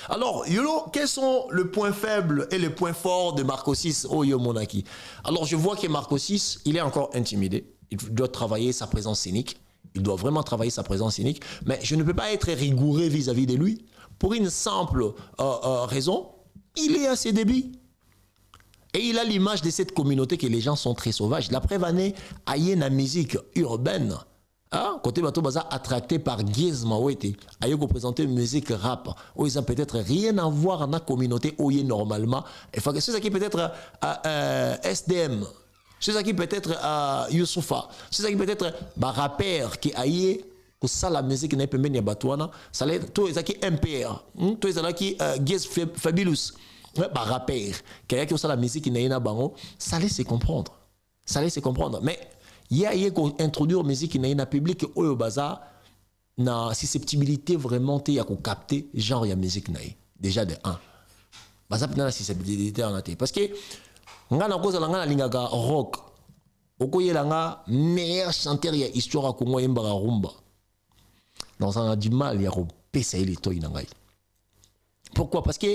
Speaker 1: Alors, Yolo, quels sont les points faibles et les points forts de Marco 6 au Yomonaki? Alors, je vois que Marco 6, il est encore intimidé. Il doit travailler sa présence scénique. Il doit vraiment travailler sa présence scénique. Mais je ne peux pas être rigoureux vis-à-vis de lui. Pour une simple raison, il est à ses débuts. Et il a l'image de cette communauté que les gens sont très sauvages. La preuve année, il y a une musique urbaine. Ah, côté bateau baza attracté par Gizma Wete, ayo ko présenter musique rap, où ils ont peut-être rien à voir dans la communauté où il est normalement. Et faut que ceux qui peut-être SDM, ceux qui peut-être Youssoufa, ceux qui peut-être rappeur qui aille que ça la musique n'est pas bien batouana, ça les tous les qui MPR, tous les qui Giz Fabulous, rappeur qui aille que ça la musique n'est pas bango, ça laisse se comprendre. Ça laisse se comprendre, mais il y a introduire la musique dans le public au bazar na susceptibilité vraiment te ya ko capter genre ya musique na déjà de 1 baza pena la susceptibilité en até parce que nga na koza nga na lingaka rock okoyela nga meilleur chanteur ya histoire Congo yembaka rumba donc ça a du mal ya ko pesa ile toy na ngai. Pourquoi? Parce que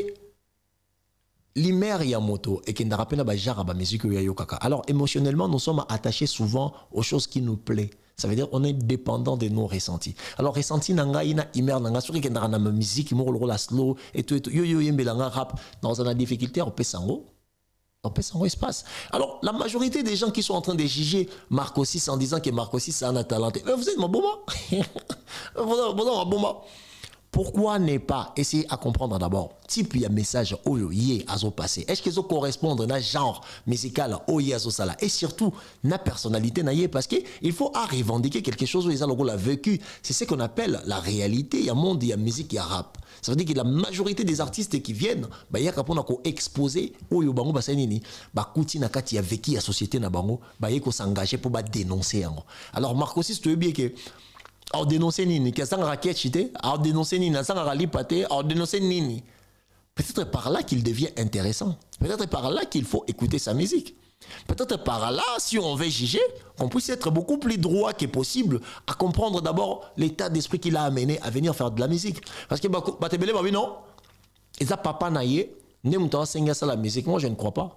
Speaker 1: l'imère ya moto et qui n'a pas ba genre ba musique ya yokaka. Alors émotionnellement nous sommes attachés souvent aux choses qui nous plaisent. Ça veut dire on est dépendant de nos ressentis. Alors ressenti nanga ina imère nanga sur que na musique mo la slow et tout yo yembelanga rap dans une difficulté on peut sango. On peut sango espace. Alors la majorité des gens qui sont en train de juger Marco 6 en disant que Marco 6 a un talent. Vous êtes mon bon bon. Pourquoi ne pas essayer à comprendre d'abord type il y a message oyoye azo passé. Est-ce que ça correspond à un genre musical oyoye azo sala et surtout na personnalité na yé parce que il faut à revendiquer quelque chose où les gens l'ont vécu. C'est ce qu'on appelle la réalité. Il y a monde, il y a musique, il y a rap. Ça veut dire que la majorité des artistes qui viennent, bah il y a quand on a exposé oyo bango basanini, bah kuti na kati ya vécu la société na bango, bah il faut s'engager pour bah dénoncer. Alors Marco 6 tu veux bien que a dénoncé nini, qui a sans raquette chité, a dénoncé nini, a sans ralipaté, a dénoncé nini. Peut-être par là qu'il devient intéressant. Peut-être par là qu'il faut écouter sa musique. Peut-être par là, si on veut juger, qu'on puisse être beaucoup plus droit que possible à comprendre d'abord l'état d'esprit qu'il a amené à venir faire de la musique. Parce que Batebele Babi non, et ça papa naïe, ne m'entend enseigner ça la musique. Moi je ne crois pas.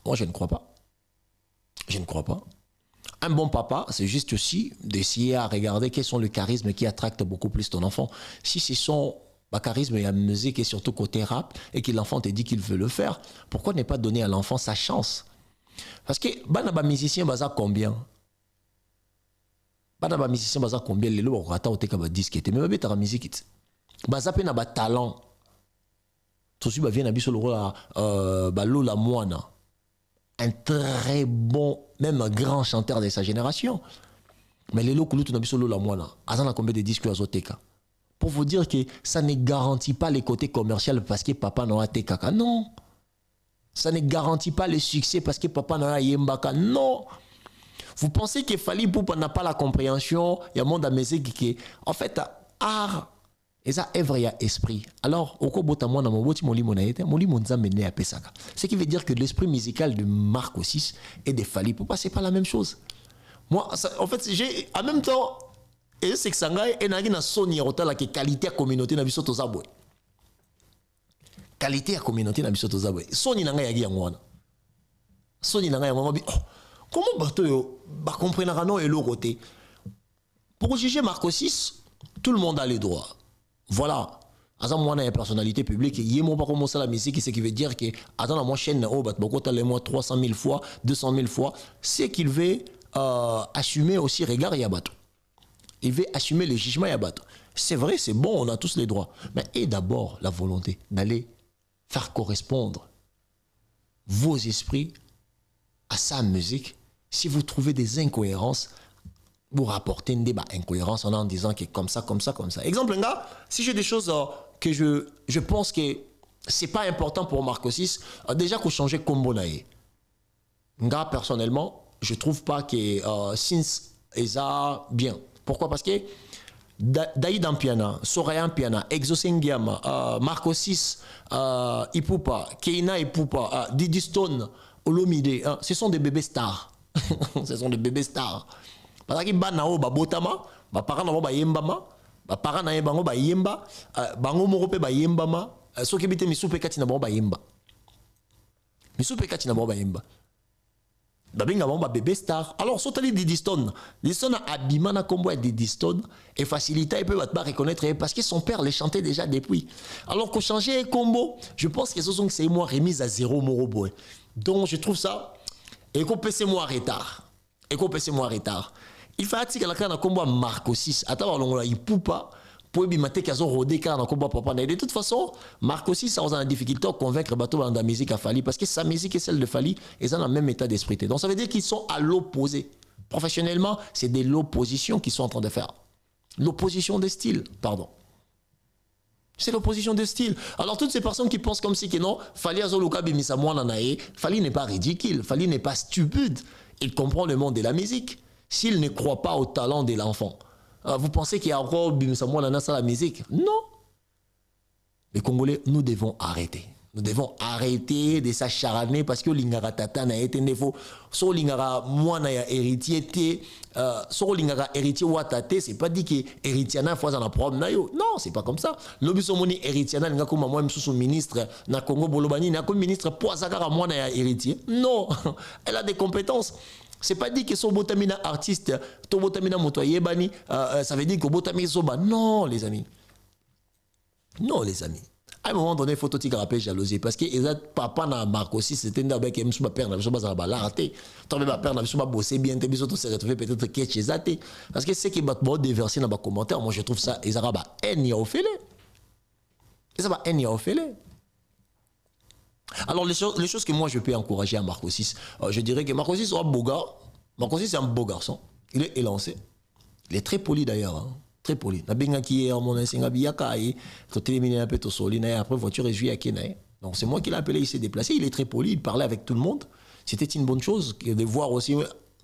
Speaker 1: Moi je ne crois pas. Je ne crois pas. Un bon papa, c'est juste aussi d'essayer à regarder quels sont les charismes qui attractent beaucoup plus ton enfant. Si ce sont charisme et la musique et surtout côté rap et que l'enfant te dit qu'il veut le faire, pourquoi ne pas donner à l'enfant sa chance? Parce que banaba musicien baza combien? Banaba musicien baza combien? Les lois rata ote kaba disque te mais beta musique baza pe na ba talent. Tout suite ba vient na biso le roi Lola Moana. Un très bon, même un grand chanteur de sa génération. Mais les locaux, tout le monde, la moine, a combien de disques à Zoteka? Pour vous dire que ça ne garantit pas les côtés commerciaux parce que papa n'a pas Tekaka. Non. Ça ne garantit pas le succès parce que papa n'a pas Yembaka. Non. Vous pensez que Fally Ipupa n'a pas la compréhension, il y a un monde à musique qui en fait, art. Et ça, œuvre, il y a esprit. Alors, ce qui veut dire que l'esprit musical de Marco 6 et de Fally Ipupa, ce n'est pas la même chose. Moi, ça, en fait, j'ai en même temps, et c'est que ça a Sony la qualité à communauté na biso tozabwe. Qualité à communauté na biso tozabwe. Sony na yagi yango wana. Sony na yagi yango Comment bateau bah comprendre non et l'autre côté. Pour juger Marco 6, tout le monde a les droits. Voilà. Azam moi une personnalité publique, il m'a pas commencé la musique, ce qui veut dire que attends moi chaîne oh bat beaucoup t'as les mois 300 000 fois, 200 000 fois, c'est qu'il veut assumer aussi regard Yabato. Il veut assumer le jugement Yabato. C'est vrai, c'est bon, on a tous les droits, mais et d'abord la volonté d'aller faire correspondre vos esprits à sa musique. Si vous trouvez des incohérences, vous rapportez une débat incohérence en disant que comme ça, comme ça, comme ça. Exemple, un gars, si j'ai des choses que je pense que c'est pas important pour Marco 6, déjà qu'on changeait combo naïe. Gars, personnellement, je trouve pas que Sins est ça bien. Pourquoi? Parce que Daïd en piana, Soraya en piana, Exosengiama, Marco 6, Ipupa, Keina Ipupa, Didi Stone, Olomide, ce sont des bébés stars. Ce sont des bébés stars. Parce que banao ba botama, ba parents na ba yemba ma, ba parents na bango ba yemba, bango moko pe ba yemba ma, so ke bité misupe kati na ba yemba. Misupe kati na ba yemba. Ba benga ba bébé star. Alors so tali Didi Stone a abima na combo Didi Stone et facilita il peut pas reconnaître parce que son père les chantait déjà depuis. Alors qu'on changeait combo, je pense que ce sont c'est moi remise à zéro morobo. Donc je trouve ça et qu'on peut c'est moi retard. Et qu'on peut c'est moi retard. Il faut que la carte combat Marco 6. Attends, il poupe pas. Pour bimater qu'ils ont rodé car combat papa. De toute façon, Marco 6 ça a une difficulté à convaincre bateau dans la musique à Fali parce que sa musique et celle de Fali, ils ont le même état d'esprit. Donc ça veut dire qu'ils sont à l'opposé. Professionnellement, c'est de l'opposition qu'ils sont en train de faire. L'opposition des styles, pardon. C'est l'opposition de style. Alors toutes ces personnes qui pensent comme si que non, Fali Azoluka bimisa nanae, Fali n'est pas ridicule, Fali n'est pas stupide. Il comprend le monde de la musique. S'il ne croit pas au talent de l'enfant, vous pensez qu'il y a encore bimisa nana dans la musique? Non. Les Congolais, nous devons arrêter. Nous devons arrêter de s'acharner parce que l'ingara tata n'a été néfo. So l'ingara moi n'a héritier té, so l'ingara héritier watate, c'est pas dit que héritier na fois en problème na yo. Non, c'est pas comme ça. L'obiso moni héritier na comme moi même sous ministre na Congo Bolobani na comme ministre poisakara moi n'a héritier. Non, elle a des compétences. C'est pas dit que son botamina artiste, ton botamina motoye bani, ça veut dire que botamina soba. Non, les amis. Non, les amis. À un moment donné, il faut tout rappeler jalousie. Parce que les papa na Marco 6, c'était un peu qui père n'a pas raté. Toi, même père n'a pas bossé bien, tu s'est retrouvé peut-être que chez Zate. Parce que c'est qui va te déverser dans les commentaires, moi je trouve ça, ils arabes haine ya ofele. Ils arabes haine ya ofele. Alors, les choses que moi je peux encourager à Marco 6, je dirais que Marco 6 est un beau gars. Marco 6 est un beau garçon. Il est élancé. Il est très poli d'ailleurs. Hein. Très poli. Donc c'est moi qui l'ai appelé, il s'est déplacé, il est très poli, il parlait avec tout le monde. C'était une bonne chose de voir aussi,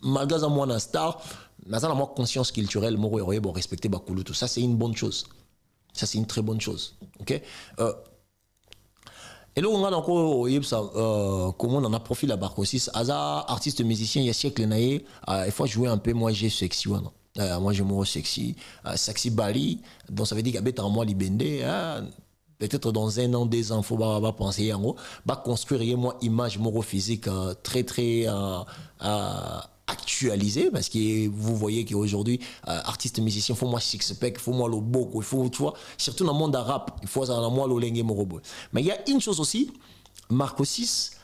Speaker 1: malgré moi un star, mais ça moi conscience culturelle, moi bon respecter Bakulu, tout ça c'est une bonne chose. Ça c'est une très bonne chose. OK et là, on a encore, comment on a profil à Marco 6, artiste musicien, il y a siècle, il faut jouer un peu, moi j'ai sexy, moi je me sexy, sexy Bali, donc ça veut dire qu'à moi libende, peut-être dans 1 an, 2 ans, il faut penser en gros, construire moi image physique très très actualisée parce que vous voyez qu'aujourd'hui artiste musicien, il faut moi six pack, il faut moi le boko, il faut tu vois, surtout dans le monde arabe, il faut ça moi le lenge morobo. Mais il y a une chose aussi, Marco 6,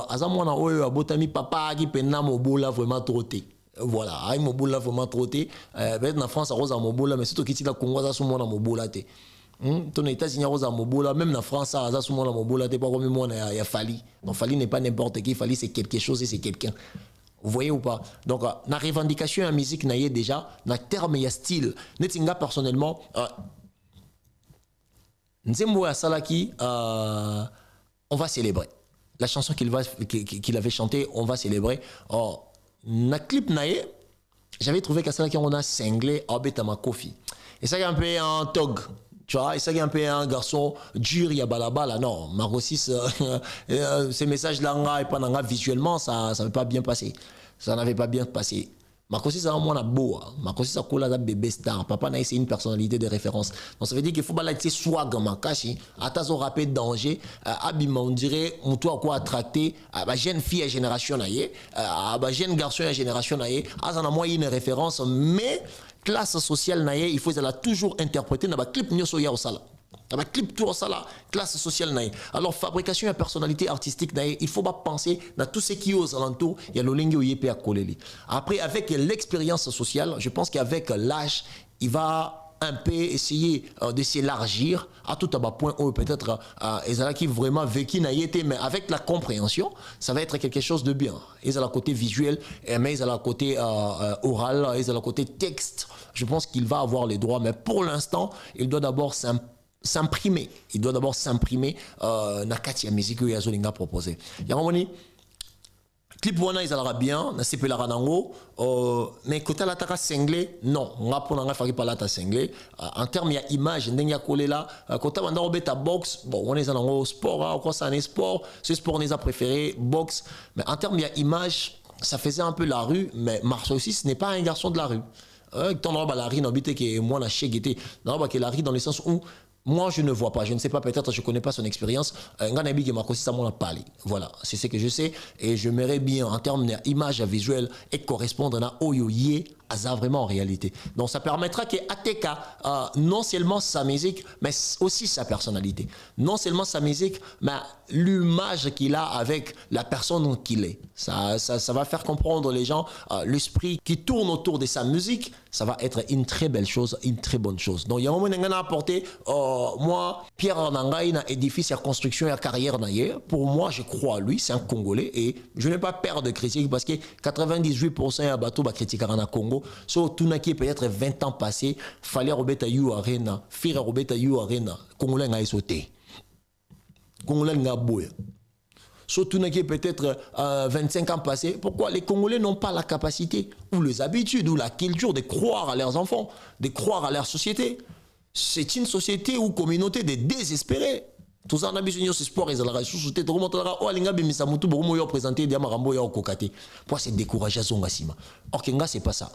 Speaker 1: azamwana oyo abotami papa qui pena mobola vraiment trotté. Voilà, ay mobola vraiment trotté. Peut-être en France à Rosa mobola mais surtout qui la Congo ça sous moi na mobola té. Ton États-Unis Rosa mobola même en France ça sous moi na mobola té pas comme moi il y a Fali. Donc Fali n'est pas n'importe qui, Fali c'est quelque chose et c'est quelqu'un. Vous voyez ou pas? Donc la revendication en musique n'a déjà na terme y a style. Netinga personnellement Nzembo Salaki on va célébrer. La chanson qu'il avait chantée, on va célébrer. Na clip nae, j'avais trouvé qu'à ça on a cinglé Abetama Kofi. Et ça y est un peu un tog, tu vois, et ça y est un peu un garçon dur, il y a balabala. Non, Marco 6, ces messages là et pendant visuellement, ça n'avait pas bien passé. Ça n'avait pas bien passé. Marco 6 a moins beau. Marco 6 a cool à bébé star. Papa n'a c'est une personnalité de référence. Donc ça veut dire qu'il faut balader swag makashi. Atazo rapide danger. Abima on dirait on doit quoi attracter. Bah jeune fille à génération naie. Bah jeune garçon à génération naie. Azana moi une référence mais classe sociale naie il faut la toujours interpréter dans ba clip nyoso ya osala. Avec clip tout ça là, classe sociale naïe. Alors fabrication et personnalité artistique naïe, il faut pas penser dans tout ce qui est aux alentours, il y a le lingue yépé à coller. Après avec l'expérience sociale, je pense qu'avec l'âge, il va un peu essayer de s'élargir à tout à bas point où peut-être ils qui vraiment vécu naïeté mais avec la compréhension, ça va être quelque chose de bien. Ils ont le côté visuel, mais ils ont le côté oral, ils ont le côté texte. Je pense qu'il va avoir les droits mais pour l'instant, il doit d'abord s'imprimer. Il doit d'abord s'imprimer na kati ya musique que Yazolinga proposé. Yamoni clip wana izalaka bien, na sepelara nango mais côté la taka singlé non, nga pona nga faki pa la ta singlé en termes ya image ndenge ya kolela côté banda obeta box bon on est dans sport quoi ça un sport, ce sport n'est pas préféré box mais en termes ya image ça faisait un peu la rue mais Marco 6 n'est pas un garçon de la rue. Tant la rue n'habite que moi na chéguité, non que la rue dans le sens où moi, je ne vois pas, je ne sais pas, peut-être je ne connais pas son expérience. Nganabi qui m'a ça m'a parlé. Voilà, c'est ce que je sais. Et je m'aimerais bien, en termes d'image visuelle, et correspondre à Oyoye, à ça vraiment en réalité. Donc, ça permettra qu'Ateka, non seulement sa musique, mais aussi sa personnalité. Non seulement sa musique, mais l'image qu'il a avec la personne qu'il est. Ça va faire comprendre les gens l'esprit qui tourne autour de sa musique. Ça va être une très belle chose, une très bonne chose. Donc, il y a un moment où on a apporté, moi, Pierre Nangaï, na édifice et construction et carrière naïe. Pour moi, je crois à lui, c'est un Congolais et je n'ai pas peur de critiquer parce que 98% à bateau va critiquer en Congo. So, tout n'a qui peut-être 20 ans passés, fallait Robeta You Arena, Fira Robeta You Arena, Congolais n'a sauté. Congolais n'a boya. Surtout peut-être 25 ans passés, pourquoi les Congolais n'ont pas la capacité ou les habitudes ou la culture de croire à leurs enfants, de croire à leur société. C'est une société ou communauté de désespérés. Tout ça, on a besoin de ce sport, ils ont la société, tout le monde a oh, les gars, mais ça m'a tout présenté, des marambo, il y a kokate. Pour c'est décourager à son gassima. Or, Kenga, c'est pas ça.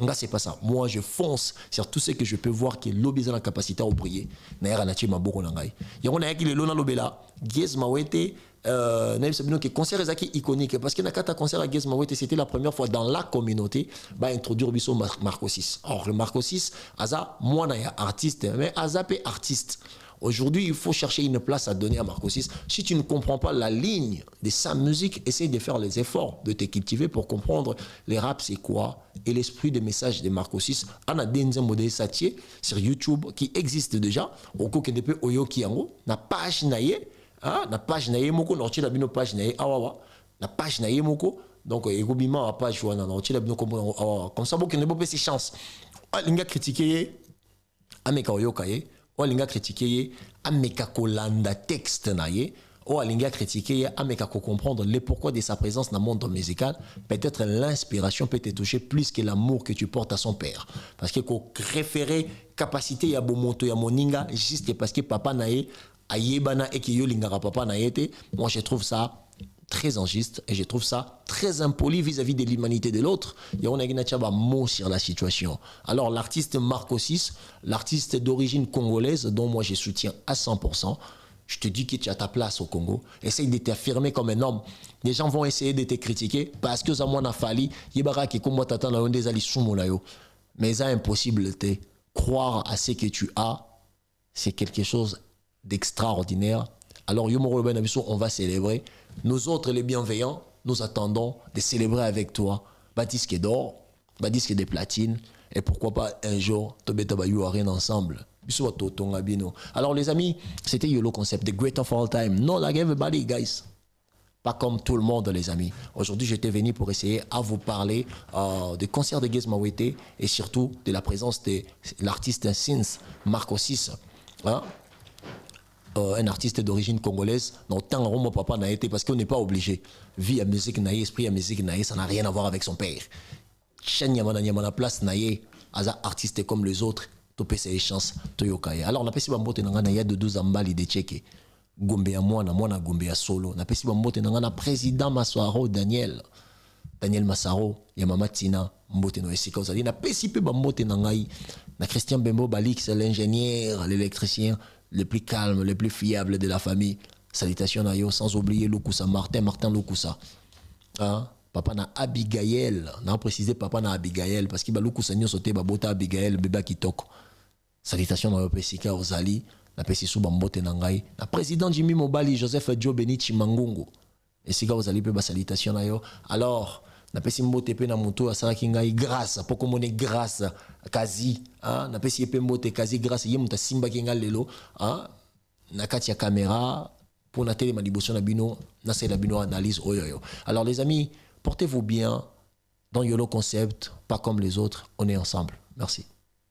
Speaker 1: Nga c'est pas ça. Moi je fonce sur tout ce que je peux voir qui est l'obéissant la capacité à prier. Naïra nachi maboko nangai. Yango na yaki le lona lobela. Gies Mawete naïm sabino que concert ezaki iconique parce que nakata concert à Gies Mawete c'était la première fois dans la communauté ba introduire biso Marco 6. Or le Marco 6 aza moi na ya artiste mais aza pe artiste. Aujourd'hui, il faut chercher une place à donner à Marco 6. Si tu ne comprends pas la ligne de sa musique, essaye de faire les efforts, de te cultiver pour comprendre les raps c'est quoi et l'esprit des messages de Marco 6. On a Denzel Modé Satier sur YouTube qui existe déjà. Au cours de Oyo Kiango, na page naie, na page naie moko, n'orti la bino page naie awawa, na page naie moko. Donc égobiment à page wana, n'orti la bino comme ça, beaucoup ne peut pas ses chances. Linga critiquer, ameka Oyo Kaye. O alinga critiquer ameka kolanda texte naie o alinga critiquer ameka ko comprendre le pourquoi de sa présence dans le monde musical. Peut-être l'inspiration peut te toucher plus que l'amour que tu portes à son père parce que ko référer capacité ya bomoto ya moninga juste parce que papa naie ayebana et que yo lingara papa naie. Moi je trouve ça très injuste et je trouve ça très impoli vis-à-vis de l'humanité de l'autre. Il y a un mot sur la situation. Alors l'artiste Marco 6, l'artiste d'origine congolaise dont moi je soutiens à 100%, je te dis que tu as ta place au Congo. Essaye de t'affirmer comme un homme. Les gens vont essayer de te critiquer parce que ça m'a fallu. Mais c'est impossible de croire à ce que tu as. C'est quelque chose d'extraordinaire. Alors, on va célébrer. Nous autres, les bienveillants, nous attendons de célébrer avec toi. Disque d'or, disque de platine. Et pourquoi pas un jour, Tobetabayou Arena ensemble. Alors, les amis, c'était YOLO Concept, the great of all time. No, like everybody, guys. Pas comme tout le monde, les amis. Aujourd'hui, j'étais venu pour essayer à vous parler des concerts de Gies Mawete et surtout de la présence de l'artiste Sins, Marco 6. Hein? Un artiste d'origine congolaise, non tant que mon papa n'a été, parce qu'on n'est pas obligé. Vie à musique naïe, esprit à musique naïe, ça n'a rien à voir avec son père. Chen Yamana place naïe, asa artiste comme les autres, topé ses chances, toyokaye. Alors on a pesi bambote nanga ya de 12 ambali de Tcheke. Gombe à moi, na Gombe à solo. On a pesi bambote nanga président Maswaro Daniel. Daniel Massaro, ya Mama Tina, mbote no esika ozali na pesi pe ba mbote na ngai na Christian Bembo Balix, l'ingénieur, l'électricien le plus calme, le plus fiable de la famille. Salutations à yo, sans oublier Lukusa, Martin Lukusa. Hein? Papa na Abigail, n'a précisé papa na Abigail parce qu'il ba Lukusa nyo sote ba bota Abigail beba kitoko. Salutations à yo pesika ozali, na pesi sou ba mbote na ngai, na président Jimmy Mobali, Joseph Dio Benichi Mangungu. Esika ozali pe ba salutations à yo. Alors na pesi mbote pe na moto asala kingai grâce poko mone grâce kazi hein na pesi pe mbote kazi grâce ye muta simba kinga lelo hein na kati ya caméra pour na télé maliboso na bino na c'est la bino analyse oyoyo. Alors les amis, portez-vous bien dans Yolo Concept, pas comme les autres, on est ensemble. Merci.